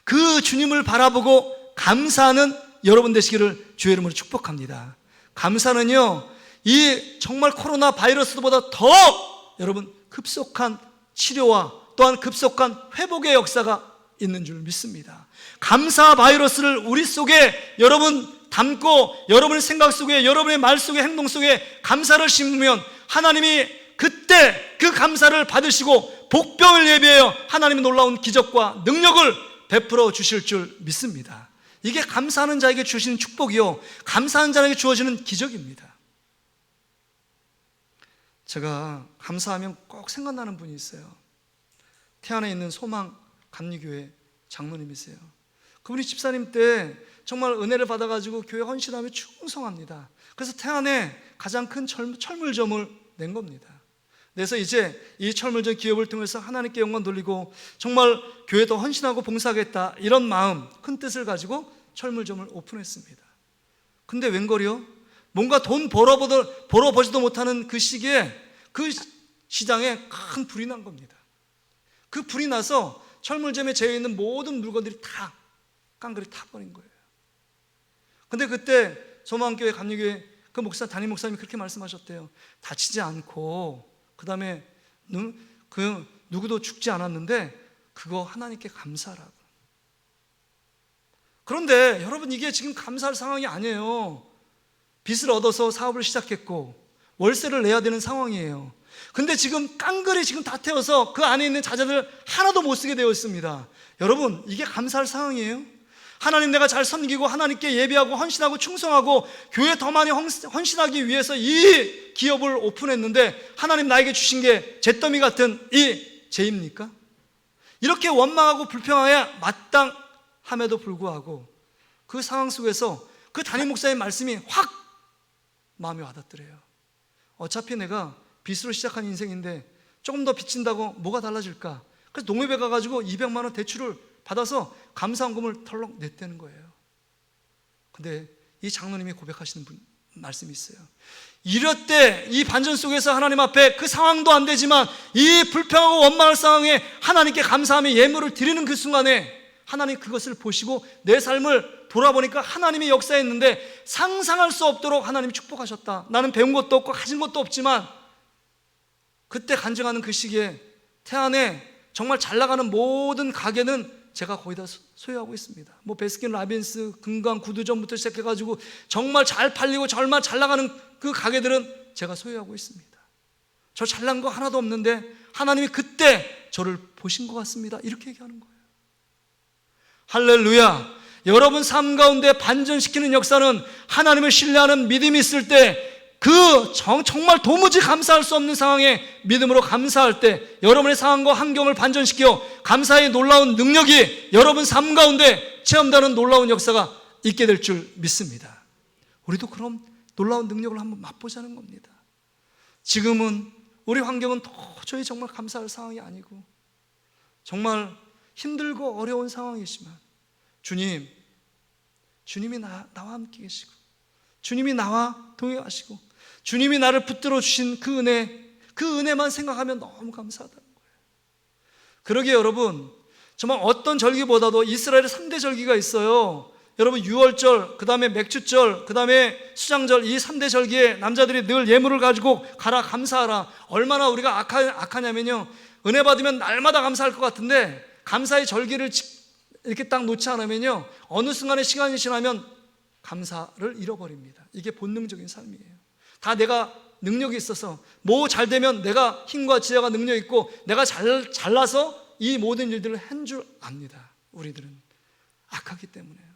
그 주님을 바라보고 감사하는 여러분 되시기를 주의 이름으로 축복합니다. 감사는요, 이 정말 코로나 바이러스보다 더 여러분 급속한 치료와 또한 급속한 회복의 역사가 있는 줄 믿습니다. 감사 바이러스를 우리 속에 여러분 담고 여러분의 생각 속에, 여러분의 말 속에, 행동 속에 감사를 심으면 하나님이 그때 그 감사를 받으시고 복병을 예비하여 하나님의 놀라운 기적과 능력을 베풀어 주실 줄 믿습니다. 이게 감사하는 자에게 주시는 축복이요, 감사하는 자에게 주어지는 기적입니다. 제가 감사하면 꼭 생각나는 분이 있어요. 태안에 있는 소망 감리교회 장로님이세요. 그분이 집사님 때 정말 은혜를 받아가지고 교회 헌신하며 충성합니다. 그래서 태안에 가장 큰 철물점을 낸 겁니다. 그래서 이제 이 철물점 기업을 통해서 하나님께 영광 돌리고 정말 교회 더 헌신하고 봉사하겠다, 이런 마음, 큰 뜻을 가지고 철물점을 오픈했습니다. 근데 웬걸요? 뭔가 돈 벌어보지도 못하는 그 시기에 그 시장에 큰 불이 난 겁니다. 그 불이 나서 철물점에 재어 있는 모든 물건들이 다 깡그리 타버린 거예요. 근데 그때 소망교회 감리교회 그 담임 목사님이 그렇게 말씀하셨대요. 다치지 않고 그 다음에 누구도 죽지 않았는데 그거 하나님께 감사하라고. 그런데 여러분, 이게 지금 감사할 상황이 아니에요. 빚을 얻어서 사업을 시작했고 월세를 내야 되는 상황이에요. 근데 지금 깡그리 지금 다 태워서 그 안에 있는 자재들 하나도 못 쓰게 되어 있습니다. 여러분, 이게 감사할 상황이에요? 하나님, 내가 잘 섬기고 하나님께 예배하고 헌신하고 충성하고 교회 더 많이 헌신하기 위해서 이 기업을 오픈했는데 하나님 나에게 주신 게 잿더미 같은 이 죄입니까? 이렇게 원망하고 불평하여 마땅함에도 불구하고 그 상황 속에서 그 담임 목사의 말씀이 확 마음에 와닿더래요. 어차피 내가 빚으로 시작한 인생인데 조금 더 빚진다고 뭐가 달라질까? 그래서 농협에 가가지고 200만 원 대출을 받아서 감사원금을 털렁 냈다는 거예요. 근데 이 장로님이 고백하시는 말씀이 있어요. 이럴 때 이 반전 속에서 하나님 앞에 그 상황도 안 되지만 이 불평하고 원망할 상황에 하나님께 감사하며 예물을 드리는 그 순간에 하나님 그것을 보시고 내 삶을 돌아보니까 하나님이 역사했는데 상상할 수 없도록 하나님이 축복하셨다. 나는 배운 것도 없고 가진 것도 없지만 그때 간증하는 그 시기에 태안에 정말 잘 나가는 모든 가게는 제가 거의 다 소유하고 있습니다. 뭐 베스킨 라빈스, 금강 구두점부터 시작해가지고 정말 잘 팔리고 정말 잘 나가는 그 가게들은 제가 소유하고 있습니다. 저 잘난 거 하나도 없는데 하나님이 그때 저를 보신 것 같습니다. 이렇게 얘기하는 거예요. 할렐루야. 여러분 삶 가운데 반전시키는 역사는 하나님을 신뢰하는 믿음이 있을 때 정말 도무지 감사할 수 없는 상황에 믿음으로 감사할 때 여러분의 상황과 환경을 반전시켜 감사의 놀라운 능력이 여러분 삶 가운데 체험되는 놀라운 역사가 있게 될 줄 믿습니다. 우리도 그럼 놀라운 능력을 한번 맛보자는 겁니다. 지금은 우리 환경은 도저히 정말 감사할 상황이 아니고 정말 힘들고 어려운 상황이지만 주님이 나와 함께 계시고 주님이 나와 동행하시고 주님이 나를 붙들어 주신 그 은혜만 생각하면 너무 감사하다는 거예요. 그러기에 여러분, 정말 어떤 절기보다도 이스라엘의 3대 절기가 있어요. 여러분, 유월절, 그 다음에 맥주절, 그 다음에 수장절, 이 3대 절기에 남자들이 늘 예물을 가지고 가라 감사하라. 얼마나 우리가 악하냐면요, 은혜 받으면 날마다 감사할 것 같은데 감사의 절기를 이렇게 딱 놓지 않으면요, 어느 순간에 시간이 지나면 감사를 잃어버립니다. 이게 본능적인 삶이에요. 다 내가 능력이 있어서 뭐 잘 되면 내가 힘과 지혜가 능력이 있고 내가 잘나서 이 모든 일들을 한 줄 압니다. 우리들은 악하기 때문에요.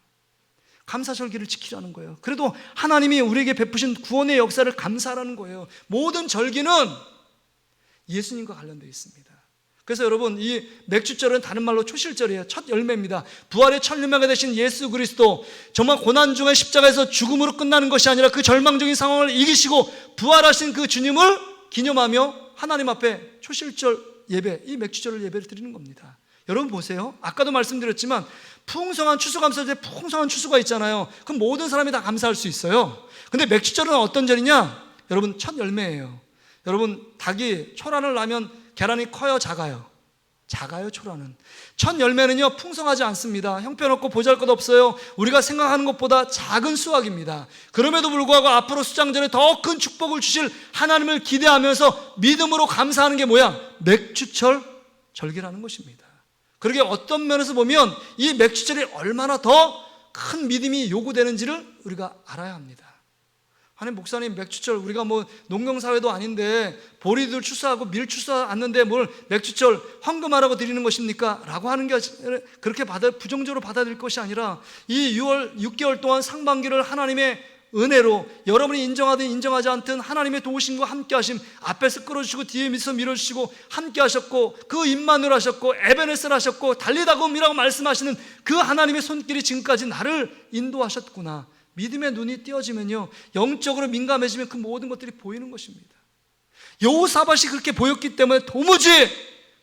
감사절기를 지키라는 거예요. 그래도 하나님이 우리에게 베푸신 구원의 역사를 감사하라는 거예요. 모든 절기는 예수님과 관련되어 있습니다. 그래서 여러분, 이 맥주절은 다른 말로 초실절이에요. 첫 열매입니다. 부활의 첫 열매가 되신 예수 그리스도, 정말 고난 중에 십자가에서 죽음으로 끝나는 것이 아니라 그 절망적인 상황을 이기시고 부활하신 그 주님을 기념하며 하나님 앞에 초실절 예배, 이 맥주절을 예배를 드리는 겁니다. 여러분 보세요. 아까도 말씀드렸지만 풍성한 추수감사절 때 풍성한 추수가 있잖아요. 그럼 모든 사람이 다 감사할 수 있어요. 근데 맥주절은 어떤 절이냐? 여러분, 첫 열매예요. 여러분, 닭이 초란을 낳으면 계란이 커요, 작아요? 작아요, 초란은. 첫 열매는요, 풍성하지 않습니다. 형편없고 보잘것 없어요. 우리가 생각하는 것보다 작은 수확입니다. 그럼에도 불구하고 앞으로 수장절에 더 큰 축복을 주실 하나님을 기대하면서 믿음으로 감사하는 게 뭐야? 맥주철 절기라는 것입니다. 그러게 어떤 면에서 보면 이 맥주절이 얼마나 더 큰 믿음이 요구되는지를 우리가 알아야 합니다. 아니, 목사님, 맥주절, 우리가 뭐 농경사회도 아닌데 보리들 추수하고 밀 추수하는데 뭘 맥주절 헌금하라고 드리는 것입니까? 라고 하는 게 그렇게 부정적으로 받아들일 것이 아니라 이 6개월 동안 상반기를 하나님의 은혜로, 여러분이 인정하든 인정하지 않든 하나님의 도우심과 함께 하심, 앞에서 끌어주시고 뒤에 밑에서 밀어주시고 함께 하셨고, 그 임마누엘 하셨고 에베네셀 하셨고 달리다곰이라고 말씀하시는 그 하나님의 손길이 지금까지 나를 인도하셨구나. 믿음의 눈이 띄어지면요, 영적으로 민감해지면 그 모든 것들이 보이는 것입니다. 여호사밧이 그렇게 보였기 때문에 도무지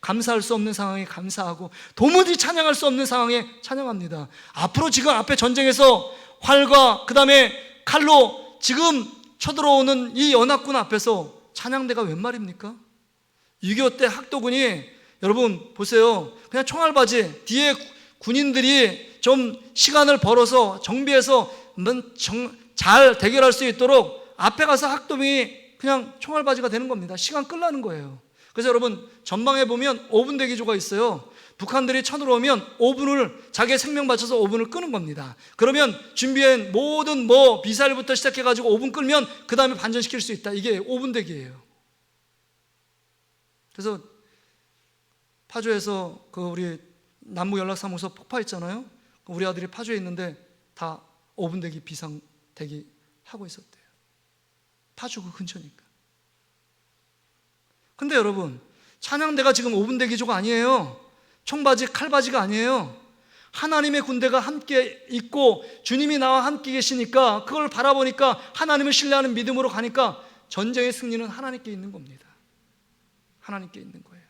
감사할 수 없는 상황에 감사하고 도무지 찬양할 수 없는 상황에 찬양합니다. 앞으로 지금 앞에 전쟁에서 활과 그 다음에 칼로 지금 쳐들어오는 이 연합군 앞에서 찬양대가 웬 말입니까? 6.25 때 학도군이, 여러분 보세요, 그냥 총알바지 뒤에 군인들이 좀 시간을 벌어서 정비해서 잘 대결할 수 있도록 앞에 가서 학도병이 그냥 총알바지가 되는 겁니다. 시간 끌라는 거예요. 그래서 여러분, 전방에 보면 5분 대기조가 있어요. 북한들이 쳐들어오면 5분을 자기의 생명 바쳐서 5분을 끄는 겁니다. 그러면 준비한 모든 미사일부터 시작해가지고 5분 끌면 그 다음에 반전시킬 수 있다. 이게 5분 대기예요. 그래서 파주에서 그 우리 남부연락사무소 폭파했잖아요. 우리 아들이 파주에 있는데 다 5분 대기 비상 대기 하고 있었대요. 파주 그 근처니까. 근데 여러분, 찬양대가 지금 5분 대기조가 아니에요. 총바지, 칼바지가 아니에요. 하나님의 군대가 함께 있고 주님이 나와 함께 계시니까, 그걸 바라보니까 하나님을 신뢰하는 믿음으로 가니까 전쟁의 승리는 하나님께 있는 겁니다. 하나님께 있는 거예요.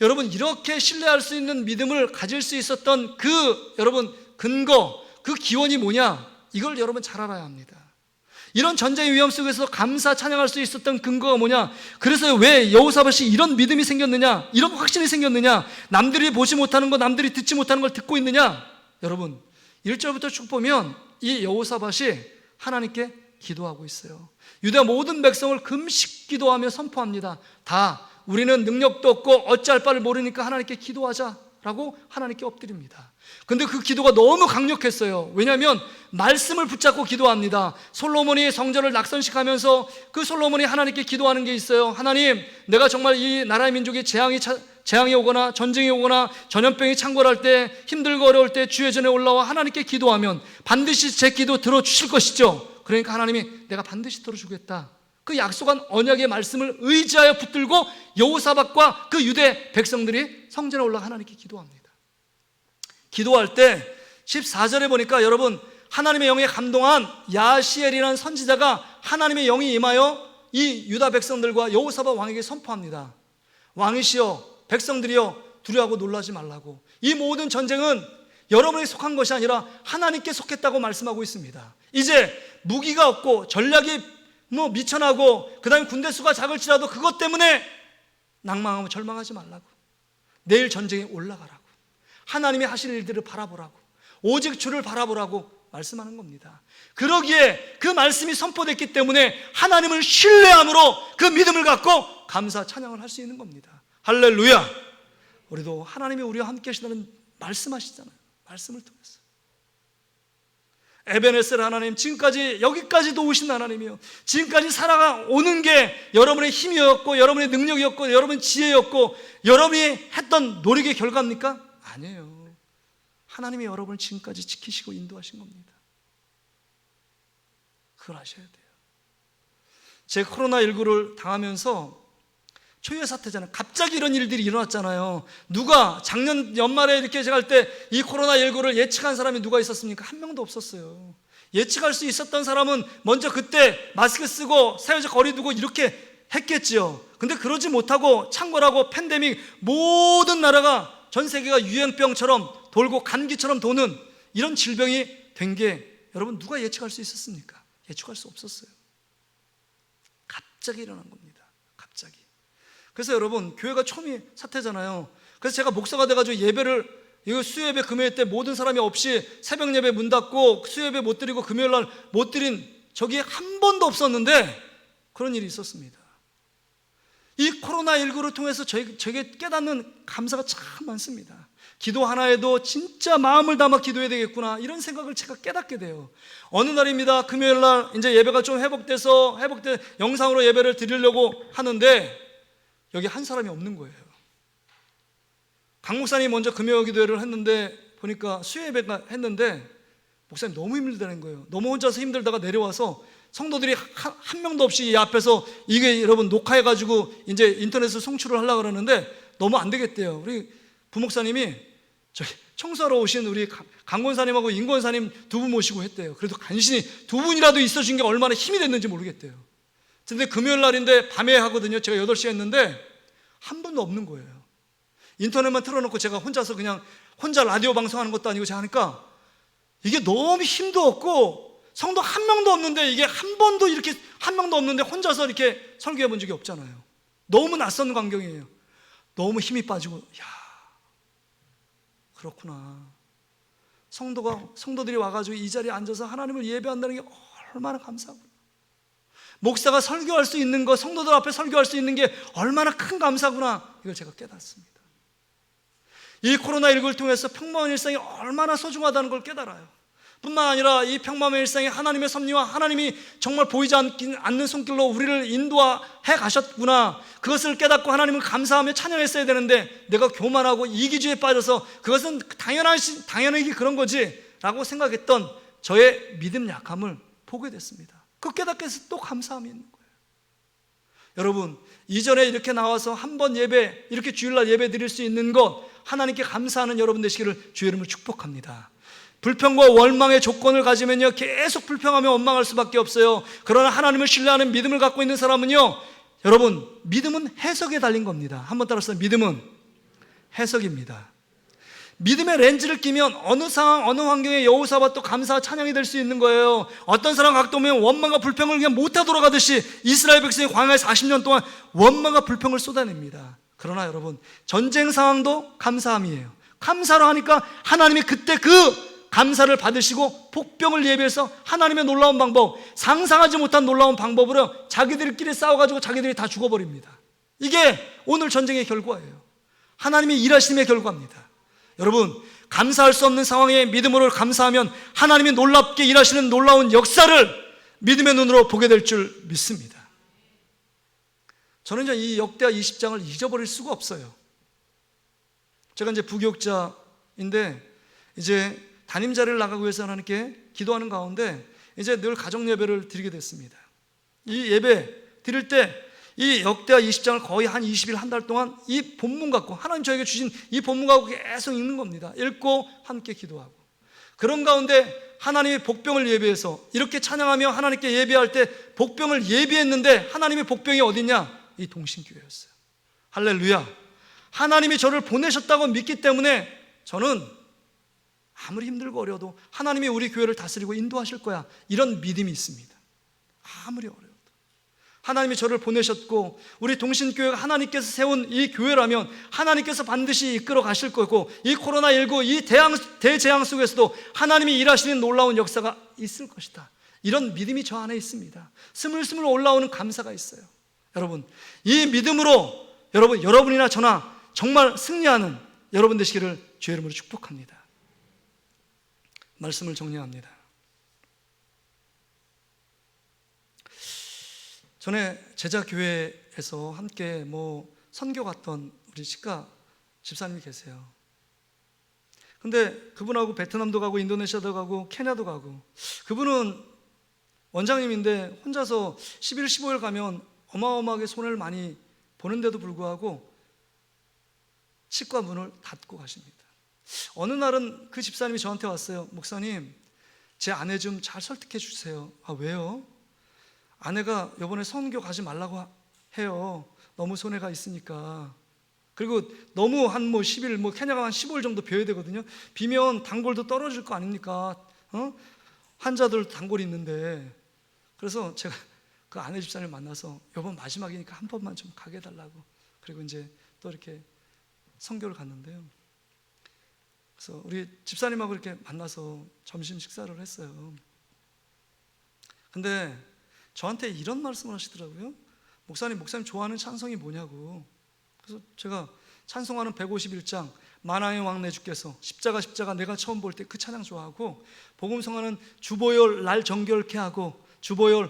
여러분, 이렇게 신뢰할 수 있는 믿음을 가질 수 있었던 그 여러분 근거, 그 기원이 뭐냐? 이걸 여러분 잘 알아야 합니다. 이런 전쟁의 위험 속에서 감사 찬양할 수 있었던 근거가 뭐냐? 그래서 왜 여호사밧이 이런 믿음이 생겼느냐? 이런 확신이 생겼느냐? 남들이 보지 못하는 거, 남들이 듣지 못하는 걸 듣고 있느냐? 여러분, 1절부터 쭉 보면 이 여호사밧이 하나님께 기도하고 있어요. 유다 모든 백성을 금식 기도하며 선포합니다. 다 우리는 능력도 없고 어찌할 바를 모르니까 하나님께 기도하자라고 하나님께 엎드립니다. 근데 그 기도가 너무 강력했어요. 왜냐하면 말씀을 붙잡고 기도합니다. 솔로몬이 성전을 낙선식하면서 그 솔로몬이 하나님께 기도하는 게 있어요. 하나님, 내가 정말 이 나라의 민족이 재앙이 오거나 전쟁이 오거나 전염병이 창궐할 때, 힘들고 어려울 때 주의 전에 올라와 하나님께 기도하면 반드시 제 기도 들어주실 것이죠. 그러니까 하나님이 내가 반드시 들어주겠다, 그 약속한 언약의 말씀을 의지하여 붙들고 여호사밧과 그 유대 백성들이 성전에 올라 하나님께 기도합니다. 기도할 때 14절에 보니까 여러분, 하나님의 영에 감동한 야시엘이라는 선지자가 하나님의 영이 임하여 이 유다 백성들과 여호사밧 왕에게 선포합니다. 왕이시여, 백성들이여, 두려워하고 놀라지 말라고. 이 모든 전쟁은 여러분에게 속한 것이 아니라 하나님께 속했다고 말씀하고 있습니다. 이제 무기가 없고 전략이 미천하고 그 다음에 군대 수가 작을지라도 그것 때문에 낭망하고 절망하지 말라고. 내일 전쟁에 올라가라고. 하나님이 하실 일들을 바라보라고, 오직 주를 바라보라고 말씀하는 겁니다. 그러기에 그 말씀이 선포됐기 때문에 하나님을 신뢰함으로 그 믿음을 갖고 감사 찬양을 할 수 있는 겁니다. 할렐루야. 우리도 하나님이 우리와 함께 하시다는 말씀하시잖아요. 말씀을 통해서. 에베네셀 하나님, 지금까지 여기까지도 오신 하나님이요, 지금까지 살아오는 게 여러분의 힘이었고 여러분의 능력이었고 여러분의 지혜였고 여러분이 했던 노력의 결과입니까? 아니에요. 하나님이 여러분을 지금까지 지키시고 인도하신 겁니다. 그걸 아셔야 돼요. 제가 코로나19를 당하면서 초유의 사태잖아요. 갑자기 이런 일들이 일어났잖아요. 누가 작년 연말에 이렇게 제가 할 때 이 코로나19를 예측한 사람이 누가 있었습니까? 한 명도 없었어요. 예측할 수 있었던 사람은 먼저 그때 마스크 쓰고 사회적 거리 두고 이렇게 했겠지요. 근데 그러지 못하고 창궐하고 팬데믹, 모든 나라가 전 세계가 유행병처럼 돌고 감기처럼 도는 이런 질병이 된 게 여러분 누가 예측할 수 있었습니까? 예측할 수 없었어요. 갑자기 일어난 겁니다. 갑자기. 그래서 여러분, 교회가 초미 사태잖아요. 그래서 제가 목사가 돼가지고 예배를, 이거 수요예배 금요일 때 모든 사람이 없이 새벽 예배 문 닫고 수요예배 못 드리고 금요일 날 못 드린 적이 한 번도 없었는데 그런 일이 있었습니다. 이 코로나19를 통해서 저에게 깨닫는 감사가 참 많습니다. 기도 하나에도 진짜 마음을 담아 기도해야 되겠구나, 이런 생각을 제가 깨닫게 돼요. 어느 날입니다. 금요일 날 이제 예배가 좀 회복돼 영상으로 예배를 드리려고 하는데 여기 한 사람이 없는 거예요. 강 목사님이 먼저 금요 기도회를 했는데 보니까 수요 예배가 했는데 목사님 너무 힘들다는 거예요. 너무 혼자서 힘들다가 내려와서 성도들이 한 명도 없이 이 앞에서 이게 여러분 녹화해가지고 이제 인터넷으로 송출을 하려고 그러는데 너무 안 되겠대요. 우리 부목사님이 저기 청소하러 오신 우리 강권사님하고 임권사님 두 분 모시고 했대요. 그래도 간신히 두 분이라도 있어준 게 얼마나 힘이 됐는지 모르겠대요. 근데 금요일 날인데 밤에 하거든요. 제가 8시에 했는데 한 분도 없는 거예요. 인터넷만 틀어놓고 제가 혼자서 그냥 혼자 라디오 방송하는 것도 아니고 제가 하니까 이게 너무 힘도 없고 성도 한 명도 없는데, 이게 한 번도 이렇게 한 명도 없는데 혼자서 이렇게 설교해 본 적이 없잖아요. 너무 낯선 광경이에요. 너무 힘이 빠지고, 야, 그렇구나. 성도들이 와가지고 이 자리에 앉아서 하나님을 예배한다는 게 얼마나 감사하구나. 목사가 설교할 수 있는 거, 성도들 앞에 설교할 수 있는 게 얼마나 큰 감사구나, 이걸 제가 깨닫습니다. 이 코로나19를 통해서 평범한 일상이 얼마나 소중하다는 걸 깨달아요. 뿐만 아니라 이 평범한 일상에 하나님의 섭리와 하나님이 정말 보이지 않는 손길로 우리를 인도해 가셨구나, 그것을 깨닫고 하나님을 감사하며 찬양했어야 되는데 내가 교만하고 이기주의에 빠져서 그것은 당연하게 그런 거지 라고 생각했던 저의 믿음 약함을 보게 됐습니다. 그 깨닫게 해서 또 감사함이 있는 거예요. 여러분, 이전에 이렇게 나와서 한 번 예배, 이렇게 주일날 예배 드릴 수 있는 것, 하나님께 감사하는 여러분 되시기를 주의 이름으로 축복합니다. 불평과 원망의 조건을 가지면요 계속 불평하며 원망할 수밖에 없어요. 그러나 하나님을 신뢰하는 믿음을 갖고 있는 사람은요, 여러분, 믿음은 해석에 달린 겁니다. 한번 따라서, 믿음은 해석입니다. 믿음의 렌즈를 끼면 어느 상황, 어느 환경에 여호사밧도 감사와 찬양이 될 수 있는 거예요. 어떤 사람 각도 보면 원망과 불평을 그냥 못하 돌아가듯이 이스라엘 백성이 광야에 40년 동안 원망과 불평을 쏟아냅니다. 그러나 여러분, 전쟁 상황도 감사함이에요. 감사로 하니까 하나님이 그때 그 감사를 받으시고 복병을 예비해서 하나님의 놀라운 방법, 상상하지 못한 놀라운 방법으로 자기들끼리 싸워가지고 자기들이 다 죽어버립니다. 이게 오늘 전쟁의 결과예요. 하나님이 일하심의 결과입니다. 여러분, 감사할 수 없는 상황에 믿음으로 감사하면 하나님이 놀랍게 일하시는 놀라운 역사를 믿음의 눈으로 보게 될 줄 믿습니다. 저는 이제 이 역대하 20장을 잊어버릴 수가 없어요. 제가 이제 부교육자인데 이제 담임 자리를 나가기 위해서 하나님께 기도하는 가운데 이제 늘 가정 예배를 드리게 됐습니다. 이 예배 드릴 때 이 역대하 20장을 거의 한 20일, 한 달 동안 이 본문 갖고, 하나님 저에게 주신 이 본문 갖고 계속 읽는 겁니다. 읽고 함께 기도하고, 그런 가운데 하나님의 복병을 예비해서 이렇게 찬양하며 하나님께 예배할 때 복병을 예비했는데 하나님의 복병이 어디냐? 이 동신교회였어요. 할렐루야. 하나님이 저를 보내셨다고 믿기 때문에 저는 아무리 힘들고 어려도 하나님이 우리 교회를 다스리고 인도하실 거야, 이런 믿음이 있습니다. 아무리 어려워도 하나님이 저를 보내셨고 우리 동신교회가 하나님께서 세운 이 교회라면 하나님께서 반드시 이끌어 가실 거고, 이 코로나19 이 대재앙 속에서도 하나님이 일하시는 놀라운 역사가 있을 것이다, 이런 믿음이 저 안에 있습니다. 스물스물 올라오는 감사가 있어요. 여러분, 이 믿음으로 여러분이나 저나 정말 승리하는 여러분 되시기를 주의 이름으로 축복합니다. 말씀을 정리합니다. 전에 제자교회에서 함께 선교 갔던 우리 치과 집사님이 계세요. 근데 그분하고 베트남도 가고 인도네시아도 가고 케냐도 가고, 그분은 원장님인데 혼자서 10일 15일 가면 어마어마하게 손해를 많이 보는데도 불구하고 치과 문을 닫고 가십니다. 어느 날은 그 집사님이 저한테 왔어요. 목사님, 제 아내 좀 잘 설득해 주세요. 아, 왜요? 아내가 이번에 선교 가지 말라고 해요. 너무 손해가 있으니까. 그리고 너무 한 10일, 케냐가 한 15일 정도 비워야 되거든요. 비면 단골도 떨어질 거 아닙니까? 환자들 단골이 있는데. 그래서 제가 그 아내 집사님을 만나서 이번 마지막이니까 한 번만 좀 가게 해달라고. 그리고 이제 또 이렇게 선교를 갔는데요. 그래서 우리 집사님하고 이렇게 만나서 점심 식사를 했어요. 근데 저한테 이런 말씀을 하시더라고요. 목사님 좋아하는 찬송이 뭐냐고. 그래서 제가 찬송하는 151장 만왕의 왕 내 주께서 십자가 내가 처음 볼 때 그 찬양 좋아하고, 복음성하는 주보혈 날 정결케 하고, 주보혈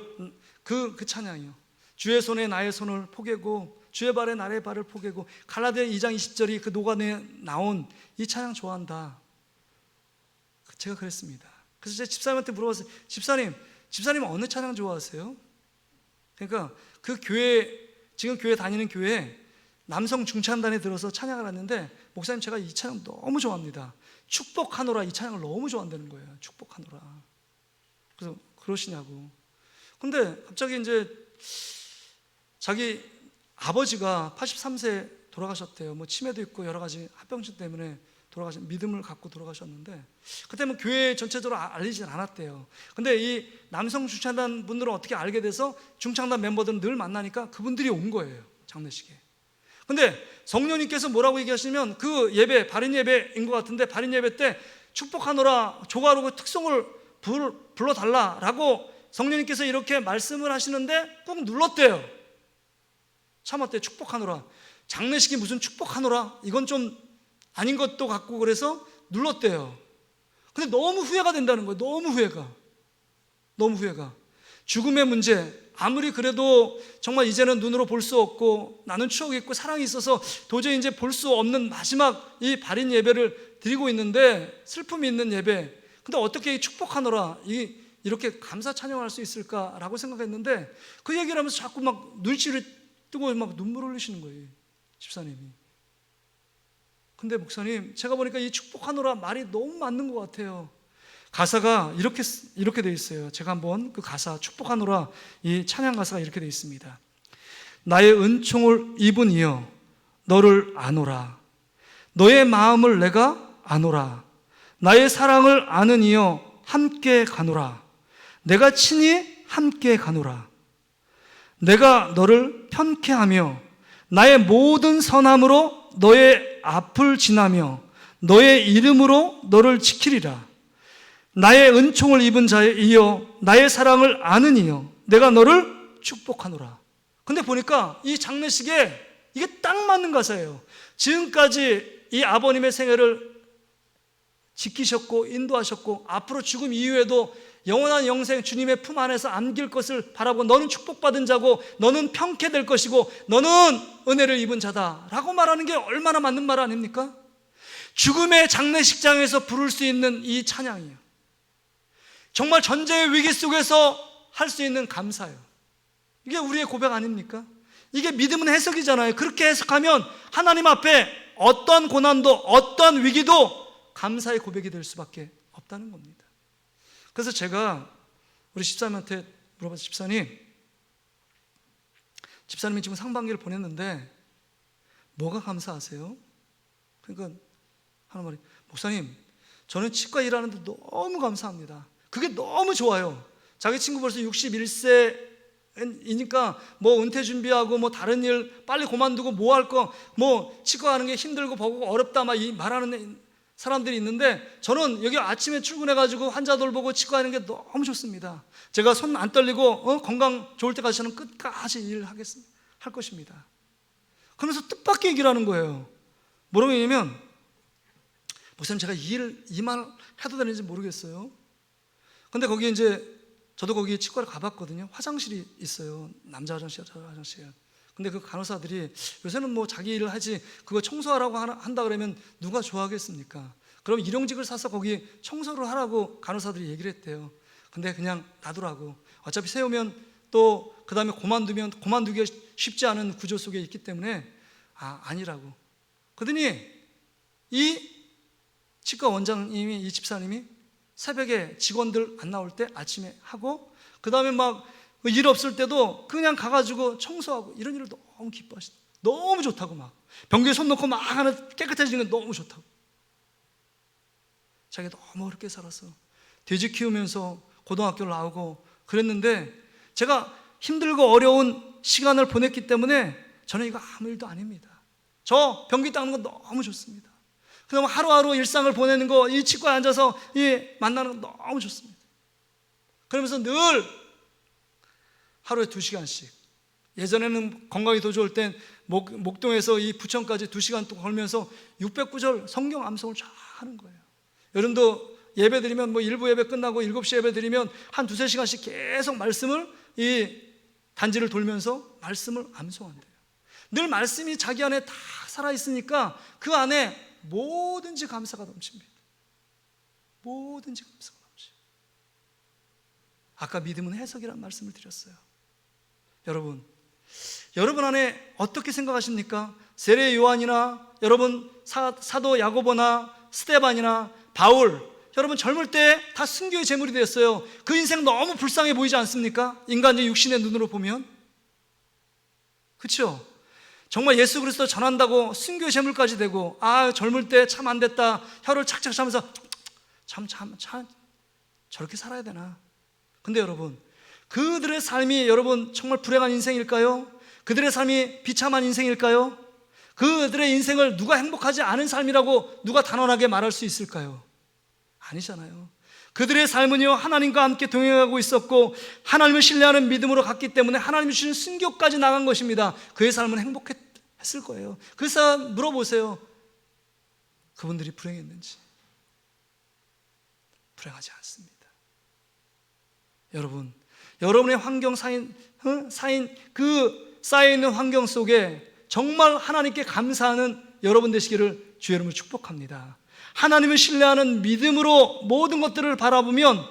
그 찬양이요. 주의 손에 나의 손을 포개고 주의 발에 나의 발을 포개고, 갈라디아 2장 20절이 그 녹아내 나온 이 찬양 좋아한다. 제가 그랬습니다. 그래서 제 집사님한테 물어봤어요. 집사님 어느 찬양 좋아하세요? 그러니까 그 교회, 지금 교회 다니는 교회에 남성 중창단에 들어서 찬양을 하는데, 목사님 제가 이 찬양 너무 좋아합니다. 축복하노라, 이 찬양을 너무 좋아한다는 거예요. 축복하노라. 그래서 그러시냐고. 근데 갑자기 이제 자기 아버지가 83세 돌아가셨대요. 치매도 있고 여러 가지 합병증 때문에 믿음을 갖고 돌아가셨는데, 그때 교회 전체적으로 알리진 않았대요. 근데 이 남성 중창단 분들은 어떻게 알게 돼서 중창단 멤버들은 늘 만나니까 그분들이 온 거예요, 장례식에. 근데 성령님께서 뭐라고 얘기하시면, 그 예배, 발인 예배인 것 같은데, 발인 예배 때 축복하노라 조가로그 특송을 불러달라라고 성령님께서 이렇게 말씀을 하시는데 꾹 눌렀대요. 참았대요. 축복하노라. 장례식이 무슨 축복하노라? 이건 좀 아닌 것도 같고, 그래서 눌렀대요. 근데 너무 후회가 된다는 거예요. 너무 후회가. 죽음의 문제, 아무리 그래도 정말 이제는 눈으로 볼 수 없고 나는 추억이 있고 사랑이 있어서 도저히 이제 볼 수 없는 마지막 이 발인 예배를 드리고 있는데, 슬픔이 있는 예배. 근데 어떻게 이 축복하노라 이렇게 감사 찬양을 할 수 있을까라고 생각했는데, 그 얘기를 하면서 자꾸 눈치를 뜨고 눈물을 흘리시는 거예요, 집사님이. 근데 목사님, 제가 보니까 이 축복하노라 말이 너무 맞는 것 같아요. 가사가 이렇게 되어 있어요. 제가 한번 그 가사, 축복하노라 이 찬양 가사가 이렇게 되어 있습니다. 나의 은총을 입은 이여 너를 아노라. 너의 마음을 내가 아노라. 나의 사랑을 아는 이여 함께 가노라. 내가 친히 함께 가노라. 내가 너를 편케하며 나의 모든 선함으로 너의 앞을 지나며 너의 이름으로 너를 지키리라. 나의 은총을 입은 자의 이여 나의 사랑을 아는 이여 내가 너를 축복하노라. 근데 보니까 이 장례식에 이게 딱 맞는 가사예요. 지금까지 이 아버님의 생애를 지키셨고 인도하셨고, 앞으로 죽음 이후에도 영원한 영생 주님의 품 안에서 안길 것을 바라고, 너는 축복받은 자고 너는 평케될 것이고 너는 은혜를 입은 자다라고 말하는 게 얼마나 맞는 말 아닙니까? 죽음의 장례식장에서 부를 수 있는 이 찬양이에요. 정말 전쟁의 위기 속에서 할 수 있는 감사예요. 이게 우리의 고백 아닙니까? 이게 믿음은 해석이잖아요. 그렇게 해석하면 하나님 앞에 어떤 고난도 어떤 위기도 감사의 고백이 될 수밖에 없다는 겁니다. 그래서 제가 우리 집사님한테 물어봤어요. 집사님이 지금 상반기를 보냈는데 뭐가 감사하세요? 그러니까 하는 말이, 목사님 저는 치과 일하는데 너무 감사합니다. 그게 너무 좋아요. 자기 친구 벌써 61세이니까 은퇴 준비하고 다른 일 빨리 그만두고 뭐 할 거, 치과 가는 게 힘들고 버거고 어렵다 말하는 사람들이 있는데, 저는 여기 아침에 출근해가지고 환자들 보고 치과 하는 게 너무 좋습니다. 제가 손 안 떨리고 건강 좋을 때까지 저는 끝까지 할 것입니다. 그러면서 뜻밖의 얘기를 하는 거예요. 뭐라고 했냐면, 목사님 제가 이 말 해도 되는지 모르겠어요. 근데 거기 이제 저도 거기 치과를 가봤거든요. 화장실이 있어요. 남자 화장실, 여자 화장실. 근데 그 간호사들이 요새는 뭐 자기 일을 하지 그거 청소하라고 한다 그러면 누가 좋아하겠습니까? 그럼 일용직을 사서 거기 청소를 하라고 간호사들이 얘기를 했대요. 근데 그냥 놔두라고. 어차피 세우면 또 그 다음에 그만두기가 쉽지 않은 구조 속에 있기 때문에 아니라고. 그러더니 이 치과 원장님이, 이 집사님이 새벽에 직원들 안 나올 때 아침에 하고, 그 다음에 막 일 없을 때도 그냥 가가지고 청소하고 이런 일을 너무 기뻐하시다. 너무 좋다고 막 변기에 손 놓고 막 하나 깨끗해지는 게 너무 좋다고. 자기가 너무 어렵게 살아서 돼지 키우면서 고등학교를 나오고 그랬는데 제가 힘들고 어려운 시간을 보냈기 때문에 저는 이거 아무 일도 아닙니다. 저 변기 닦는 거 너무 좋습니다. 그다음 하루하루 일상을 보내는 거, 이 치과에 앉아서 만나는 거 너무 좋습니다. 그러면서 늘 하루에 2시간씩, 예전에는 건강이 더 좋을 땐 목동에서 이 부천까지 2시간 동안 걸면서 600구절 성경 암송을 쫙 하는 거예요. 여러분도 예배 드리면 뭐 일부 예배 끝나고 7시 예배 드리면 한 2-3시간씩 계속 말씀을 이 단지를 돌면서 말씀을 암송한대요. 늘 말씀이 자기 안에 다 살아있으니까 그 안에 뭐든지 감사가 넘칩니다. 뭐든지 감사가 넘칩니다. 아까 믿음은 해석이라는 말씀을 드렸어요. 여러분 안에 어떻게 생각하십니까? 세례 요한이나 여러분 사도 야고보나 스데반이나 바울, 여러분 젊을 때 다 순교의 제물이 됐어요. 그 인생 너무 불쌍해 보이지 않습니까? 인간의 육신의 눈으로 보면. 그렇죠? 정말 예수 그리스도 전한다고 순교의 제물까지 되고, 젊을 때 참 안 됐다, 혀를 착착 차면서 참 저렇게 살아야 되나. 근데 여러분, 그들의 삶이 여러분 정말 불행한 인생일까요? 그들의 삶이 비참한 인생일까요? 그들의 인생을 누가 행복하지 않은 삶이라고 누가 단언하게 말할 수 있을까요? 아니잖아요. 그들의 삶은요, 하나님과 함께 동행하고 있었고 하나님을 신뢰하는 믿음으로 갔기 때문에 하나님이 주신 순교까지 나간 것입니다. 그의 삶은 행복했을 거예요. 그래서 물어보세요. 그분들이 불행했는지. 불행하지 않습니다. 여러분의 환경 쌓인 그 쌓여있는 환경 속에 정말 하나님께 감사하는 여러분 되시기를 주의 이름으로 축복합니다. 하나님을 신뢰하는 믿음으로 모든 것들을 바라보면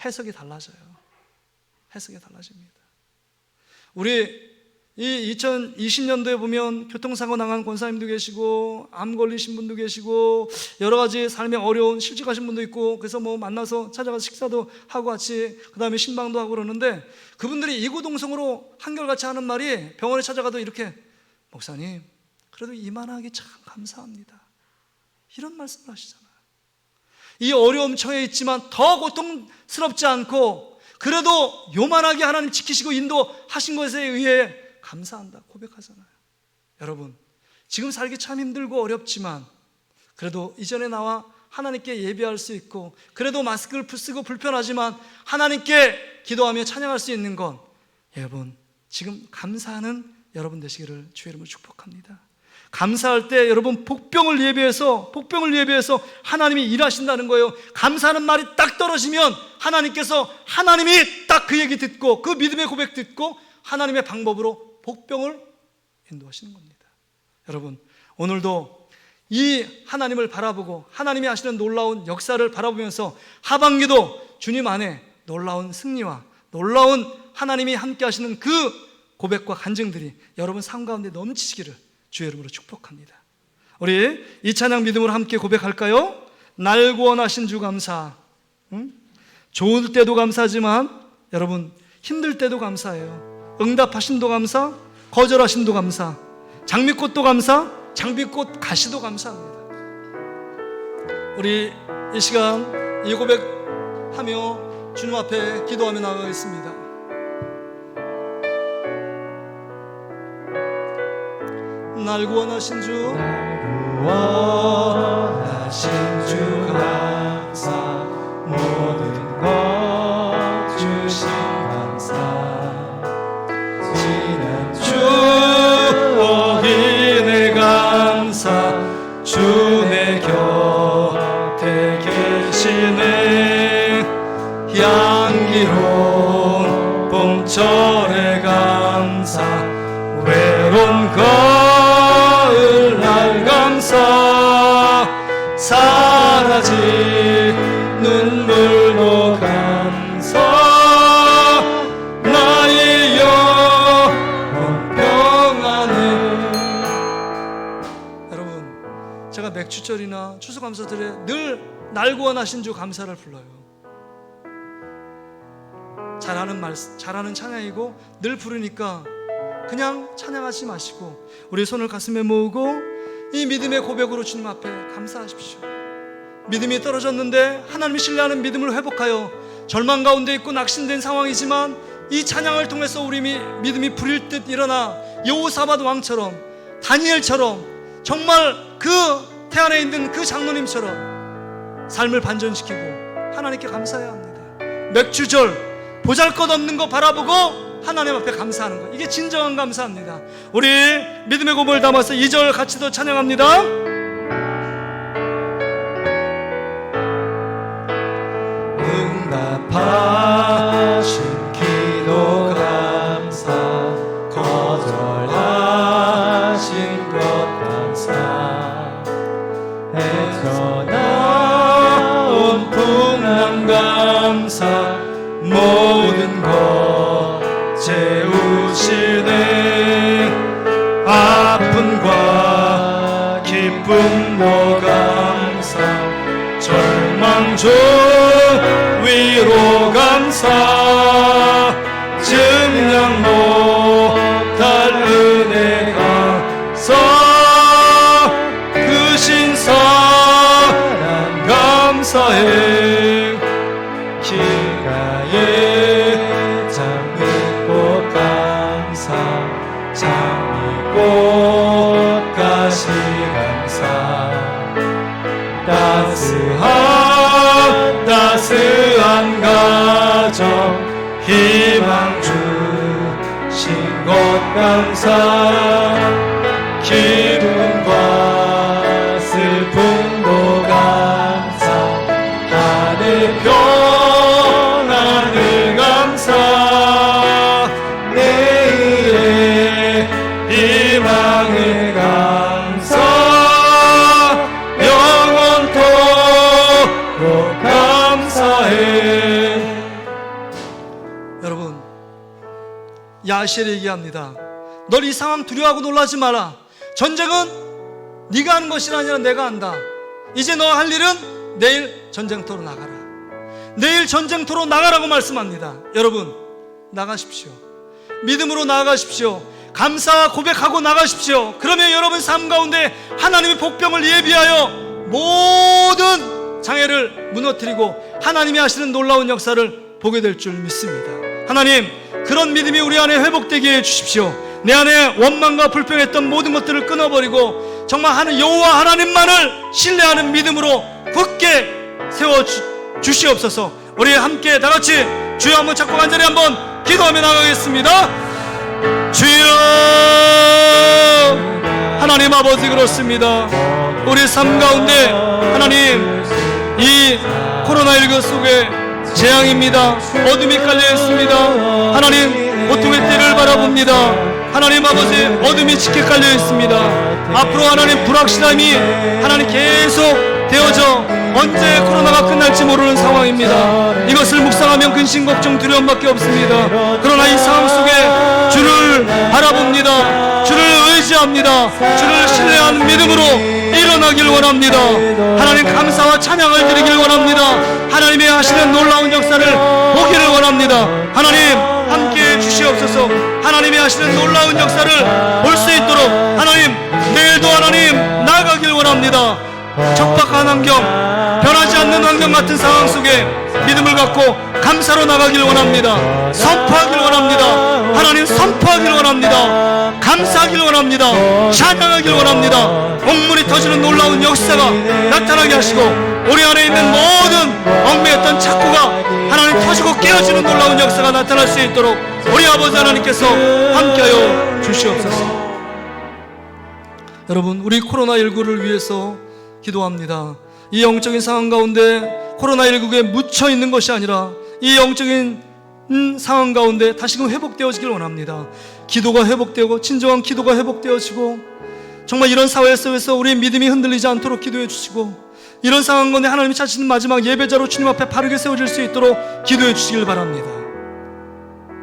해석이 달라져요. 해석이 달라집니다. 우리 이 2020년도에 보면 교통사고 당한 권사님도 계시고 암 걸리신 분도 계시고 여러 가지 삶에 어려운 실직하신 분도 있고, 그래서 뭐 만나서 찾아가서 식사도 하고 같이 그 다음에 신방도 하고 그러는데, 그분들이 이구동성으로 한결같이 하는 말이, 병원에 찾아가도 이렇게, 목사님 그래도 이만하게 참 감사합니다, 이런 말씀을 하시잖아요. 이 어려움 처해 있지만 더 고통스럽지 않고 그래도 요만하게 하나님 지키시고 인도하신 것에 의해 감사한다 고백하잖아요. 여러분, 지금 살기 참 힘들고 어렵지만 그래도 이전에 나와 하나님께 예배할 수 있고, 그래도 마스크를 쓰고 불편하지만 하나님께 기도하며 찬양할 수 있는 건, 여러분 지금 감사하는 여러분 되시기를 주의 이름으로 축복합니다. 감사할 때 여러분 복병을 예비해서 하나님이 일하신다는 거예요. 감사하는 말이 딱 떨어지면 하나님이 딱 그 얘기 듣고 그 믿음의 고백 듣고 하나님의 방법으로 복병을 인도하시는 겁니다. 여러분, 오늘도 이 하나님을 바라보고 하나님이 하시는 놀라운 역사를 바라보면서 하반기도 주님 안에 놀라운 승리와 놀라운 하나님이 함께 하시는 그 고백과 간증들이 여러분 삶 가운데 넘치시기를 주의 이름으로 축복합니다. 우리 이 찬양 믿음으로 함께 고백할까요? 날 구원하신 주 감사. 좋을 때도 감사하지만 여러분 힘들 때도 감사해요. 응답하신도 감사, 거절하신도 감사, 장미꽃도 감사, 장미꽃 가시도 감사합니다. 우리 이 시간 이 고백하며 주님 앞에 기도하며 나가겠습니다. 날 구원하신 주 감사, 모든 것 주신 감사, 지난 주 어린애 감사, 주 내 곁 사라진 눈물로 감사 나의 영혼 평안을. 여러분, 제가 맥주절이나 추수감사절에 늘 날 구원하신 주 감사를 불러요. 잘하는 찬양이고 늘 부르니까 그냥 찬양하지 마시고 우리 손을 가슴에 모으고 이 믿음의 고백으로 주님 앞에 감사하십시오. 믿음이 떨어졌는데 하나님을 신뢰하는 믿음을 회복하여 절망 가운데 있고 낙심된 상황이지만 이 찬양을 통해서 우리 믿음이 부릴 듯 일어나 여호사밧 왕처럼, 다니엘처럼, 정말 그 태안에 있는 그 장로님처럼 삶을 반전시키고 하나님께 감사해야 합니다. 맥주절 보잘것없는 거 바라보고 하나님 앞에 감사하는 거, 이게 진정한 감사합니다. 우리 믿음의 고백을 담아서 2절 같이 더 찬양합니다. 응답하신 기도 감사 거절하신 것 감사 헤쳐나온 풍랑 감사 모든 것 채우시네 아픔과 기쁨도 감사 절망 중 위로 감사 증량 못할 은혜 감사 크신 사랑 감사해 길가에 장미꽃 감사 장미꽃 가시 감사 따스한 가정 희망 주신 것 감사 기쁨과 슬픔도 감사 하늘 평안을 감사 내일의 희망을 감사 영원토록 감사해. 여러분, 야시엘이 얘기합니다. 널 이 상황 두려워하고 놀라지 마라. 전쟁은 네가 하는 것이 아니라 내가 한다. 이제 너 할 일은 내일 전쟁터로 나가라. 내일 전쟁터로 나가라고 말씀합니다. 여러분, 나가십시오. 믿음으로 나아가십시오. 감사와 고백하고 나가십시오. 그러면 여러분 삶 가운데 하나님의 복병을 예비하여 모든 장애를 무너뜨리고 하나님이 하시는 놀라운 역사를 보게 될 줄 믿습니다. 하나님, 그런 믿음이 우리 안에 회복되게 해주십시오. 내 안에 원망과 불평했던 모든 것들을 끊어버리고 정말 하는 여호와 하나님만을 신뢰하는 믿음으로 굳게 세워주시옵소서. 우리 함께 다같이 주여 한번 찾고 간절히 한번 기도하며 나가겠습니다. 주여, 하나님 아버지, 그렇습니다. 우리 삶 가운데 하나님, 이 코로나19 속에 재앙입니다. 어둠이 깔려 있습니다. 하나님, 고통의 때를 바라봅니다. 하나님 아버지, 어둠이 짙게 깔려 있습니다. 앞으로 하나님 불확실함이 하나님 계속 되어져 언제 코로나가 끝날지 모르는 상황입니다. 이것을 묵상하면 근심, 걱정, 두려움밖에 없습니다. 그러나 이 상황 속에 주를 바라봅니다. 주를 의지합니다. 주를 신뢰하는 믿음으로 일어나길 원합니다. 하나님, 감사와 찬양을 드리길 원합니다. 하나님의 하시는 놀라운 역사를 보기를 원합니다. 하나님, 함께해 주시옵소서. 하나님이 하시는 놀라운 역사를 볼 수 있도록 하나님, 내일도 하나님 나아가길 원합니다. 척박한 환경, 변하지 않는 환경 같은 상황 속에 믿음을 갖고 감사로 나가길 원합니다. 선포하길 원합니다. 하나님, 선포하길 원합니다. 감사하길 원합니다. 찬양하길 원합니다. 옥문이 터지는 놀라운 역사가 나타나게 하시고 우리 안에 있는 모든 얽매였던 착고가 하나님 터지고 깨어지는 놀라운 역사가 나타날 수 있도록 우리 아버지 하나님께서 함께하여 주시옵소서. 여러분, 우리 코로나19를 위해서 기도합니다. 이 영적인 상황 가운데 코로나19에 묻혀 있는 것이 아니라 이 영적인 상황 가운데 다시금 회복되어지길 원합니다. 기도가 회복되고 진정한 기도가 회복되어지고 정말 이런 사회 속에서 우리의 믿음이 흔들리지 않도록 기도해 주시고 이런 상황 가운데 하나님이 찾으신 마지막 예배자로 주님 앞에 바르게 세워질 수 있도록 기도해 주시길 바랍니다.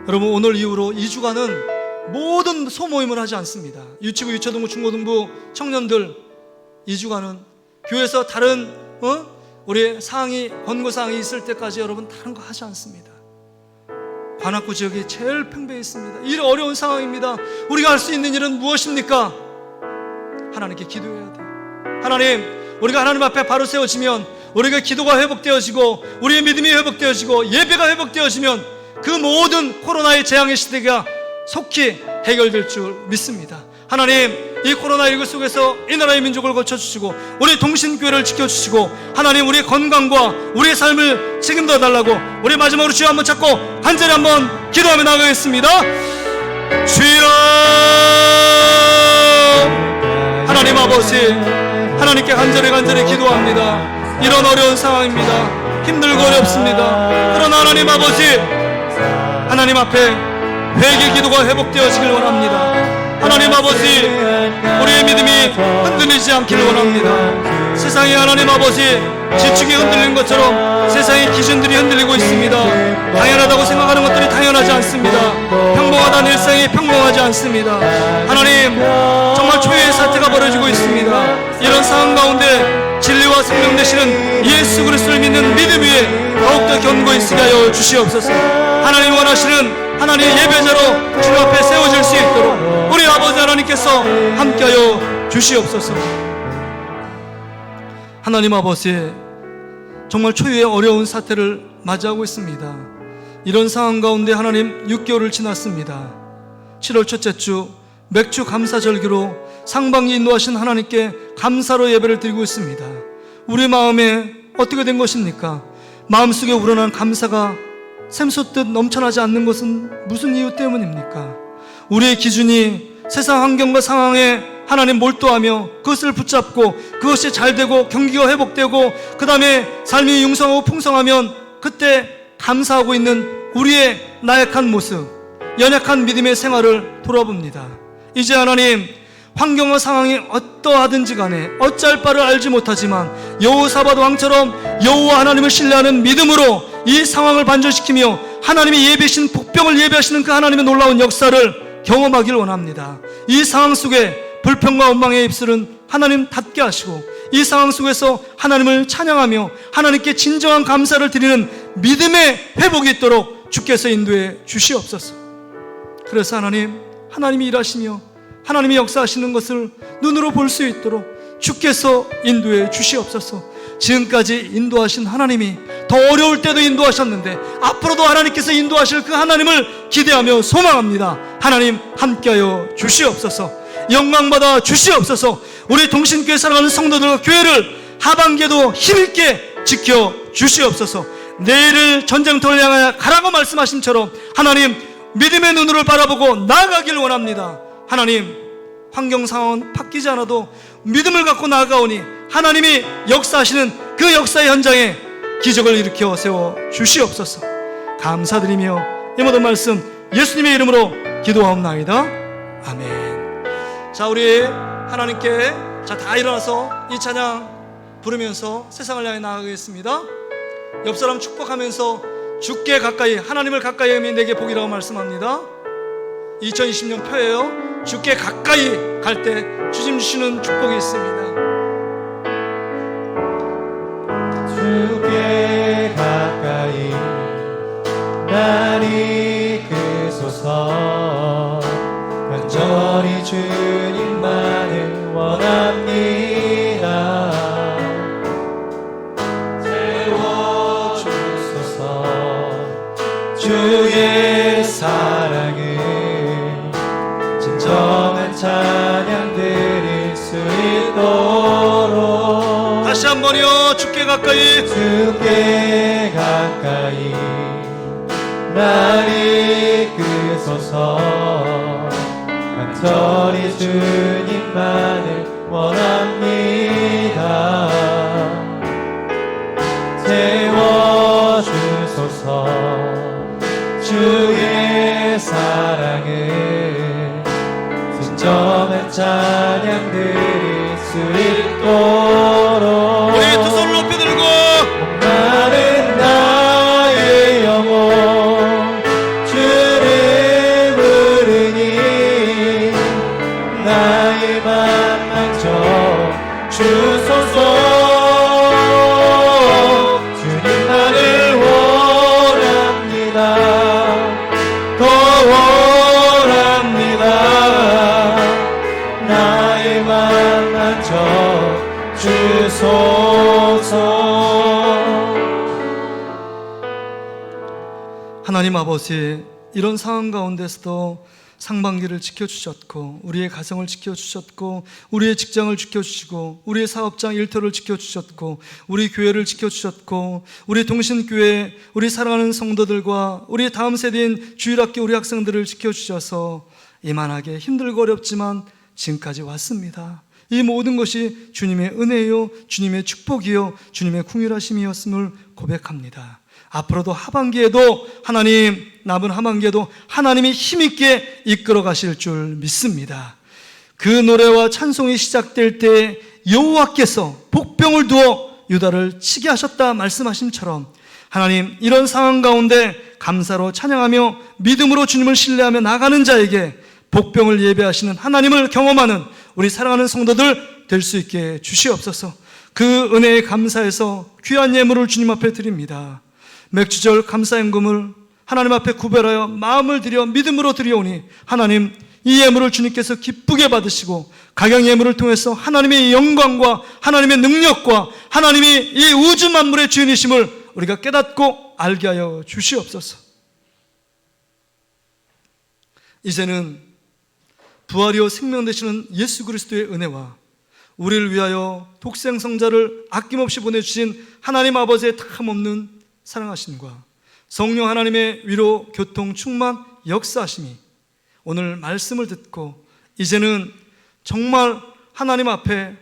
여러분, 오늘 이후로 2주간은 모든 소모임을 하지 않습니다. 유치부, 유초등부, 중고등부 청년들 2주간은 교회에서 다른 우리 사항이, 권고사항이 있을 때까지 여러분 다른 거 하지 않습니다. 관악구 지역이 제일 팽배해 있습니다. 이 어려운 상황입니다. 우리가 할 수 있는 일은 무엇입니까? 하나님께 기도해야 돼요. 하나님, 우리가 하나님 앞에 바로 세워지면, 우리가 기도가 회복되어지고 우리의 믿음이 회복되어지고 예배가 회복되어지면 그 모든 코로나의 재앙의 시대가 속히 해결될 줄 믿습니다. 하나님, 이 코로나19 속에서 이 나라의 민족을 고쳐주시고 우리 동신교회를 지켜주시고 하나님, 우리의 건강과 우리의 삶을 책임져 달라고 우리 마지막으로 주여 한번 찾고 간절히 한번 기도하며 나가겠습니다. 주여, 하나님 아버지, 하나님께 간절히 기도합니다. 이런 어려운 상황입니다. 힘들고 어렵습니다. 그러나 하나님 아버지, 하나님 앞에 회개 기도가 회복되어지길 원합니다. 하나님 아버지, 우리의 믿음이 흔들리지 않기를 원합니다. 세상이 하나님 아버지 지축이 흔들린 것처럼 세상의 기준들이 흔들리고 있습니다. 당연하다고 생각하는 것들이 당연하지 않습니다. 평범하다는 일상이 평범하지 않습니다. 하나님, 정말 초유의 사태가 벌어지고 있습니다. 이런 상황 가운데 진리와 생명 되시는 예수 그리스도를 믿는 믿음 위에 더욱더 견고히 서게 하여 주시옵소서. 하나님 원하시는 하나님의 예배자로 주님 앞에 세워질 수 있도록 우리 아버지 하나님께서 함께하여 주시옵소서. 하나님 아버지, 정말 초유의 어려운 사태를 맞이하고 있습니다. 이런 상황 가운데 하나님 6개월을 지났습니다. 7월 첫째 주 맥주 감사절기로 상방이 인도하신 하나님께 감사로 예배를 드리고 있습니다. 우리 마음에 어떻게 된 것입니까? 마음속에 우러난 감사가 샘솟듯 넘쳐나지 않는 것은 무슨 이유 때문입니까? 우리의 기준이 세상 환경과 상황에 하나님 몰두하며 그것을 붙잡고 그것이 잘되고 경기가 회복되고 그 다음에 삶이 융성하고 풍성하면 그때 감사하고 있는 우리의 나약한 모습, 연약한 믿음의 생활을 돌아봅니다. 이제 하나님, 환경과 상황이 어떠하든지 간에 어찌할 바를 알지 못하지만 여호사밧 왕처럼 여호와 하나님을 신뢰하는 믿음으로 이 상황을 반전시키며 하나님이 예비하신 복병을 예비하시는 그 하나님의 놀라운 역사를 경험하길 원합니다. 이 상황 속에 불평과 원망의 입술은 하나님 닫게 하시고 이 상황 속에서 하나님을 찬양하며 하나님께 진정한 감사를 드리는 믿음의 회복이 있도록 주께서 인도해 주시옵소서. 그래서 하나님, 하나님이 일하시며 하나님이 역사하시는 것을 눈으로 볼 수 있도록 주께서 인도해 주시옵소서. 지금까지 인도하신 하나님이 더 어려울 때도 인도하셨는데 앞으로도 하나님께서 인도하실 그 하나님을 기대하며 소망합니다. 하나님 함께하여 주시옵소서. 영광받아 주시옵소서. 우리 동신교회 사랑하는 성도들과 교회를 하반기에도 힘있게 지켜 주시옵소서. 내일을 전쟁터를 향하여 가라고 말씀하심처럼 하나님, 믿음의 눈으로 바라보고 나아가길 원합니다. 하나님, 환경 상황은 바뀌지 않아도 믿음을 갖고 나아가오니 하나님이 역사하시는 그 역사의 현장에 기적을 일으켜 세워 주시옵소서. 감사드리며 이 모든 말씀 예수님의 이름으로 기도하옵나이다. 아멘. 자, 우리 하나님께 다 일어나서 이 찬양 부르면서 세상을 향해 나아가겠습니다. 옆 사람 축복하면서 주께 가까이, 하나님을 가까이 하면 내게 복이라고 말씀합니다. 2020년 표예요. 주께 가까이 갈 때 주님 주시는 축복이 있습니다. 주께 가까이 날 이끄소서. 간절히 주님만을 원합니다. 채워주소서. 주의 사랑을 진정한 찬양 드릴 수 있도록 다시 한번요. 주께 가까이, 주께 가까이 날 이끄소서. 간절히 주님만을 원합니다. 채워주소서. 주의 사랑을 진정한 찬양 드릴 수 있도록 우리 두 손을 하나님 아버지, 이런 상황 가운데서도 상반기를 지켜주셨고 우리의 가정을 지켜주셨고 우리의 직장을 지켜주시고 우리의 사업장 일터를 지켜주셨고 우리 교회를 지켜주셨고 우리 동신교회, 우리 사랑하는 성도들과 우리 다음 세대인 주일학교 우리 학생들을 지켜주셔서 이만하게 힘들고 어렵지만 지금까지 왔습니다. 이 모든 것이 주님의 은혜요, 주님의 축복이요, 주님의 궁휼하심이었음을 고백합니다. 앞으로도 하반기에도 하나님, 남은 하반기에도 하나님이 힘있게 이끌어 가실 줄 믿습니다. 그 노래와 찬송이 시작될 때 여호와께서 복병을 두어 유다를 치게 하셨다 말씀하심처럼 하나님, 이런 상황 가운데 감사로 찬양하며 믿음으로 주님을 신뢰하며 나가는 자에게 복병을 예배하시는 하나님을 경험하는 우리 사랑하는 성도들 될 수 있게 주시옵소서. 그 은혜에 감사해서 귀한 예물을 주님 앞에 드립니다. 맥주절 감사연금을 하나님 앞에 구별하여 마음을 들여 믿음으로 드리오니 하나님, 이 예물을 주님께서 기쁘게 받으시고 각양 예물을 통해서 하나님의 영광과 하나님의 능력과 하나님이 이 우주 만물의 주인이심을 우리가 깨닫고 알게 하여 주시옵소서. 이제는 부활이요 생명 되시는 예수 그리스도의 은혜와 우리를 위하여 독생성자를 아낌없이 보내주신 하나님 아버지의 탐없는 사랑하심과 성령 하나님의 위로, 교통, 충만, 역사하심이 오늘 말씀을 듣고 이제는 정말 하나님 앞에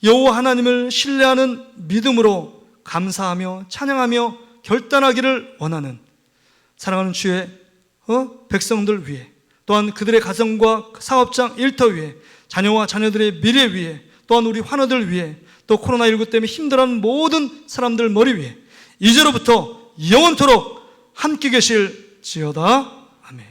여호와 하나님을 신뢰하는 믿음으로 감사하며 찬양하며 결단하기를 원하는 사랑하는 주의 백성들 위해, 또한 그들의 가정과 사업장 일터 위해, 자녀와 자녀들의 미래 위해, 또한 우리 환우들 위해, 또 코로나19 때문에 힘들어하는 모든 사람들 머리 위에 이제로부터 영원토록 함께 계실지어다. 아멘.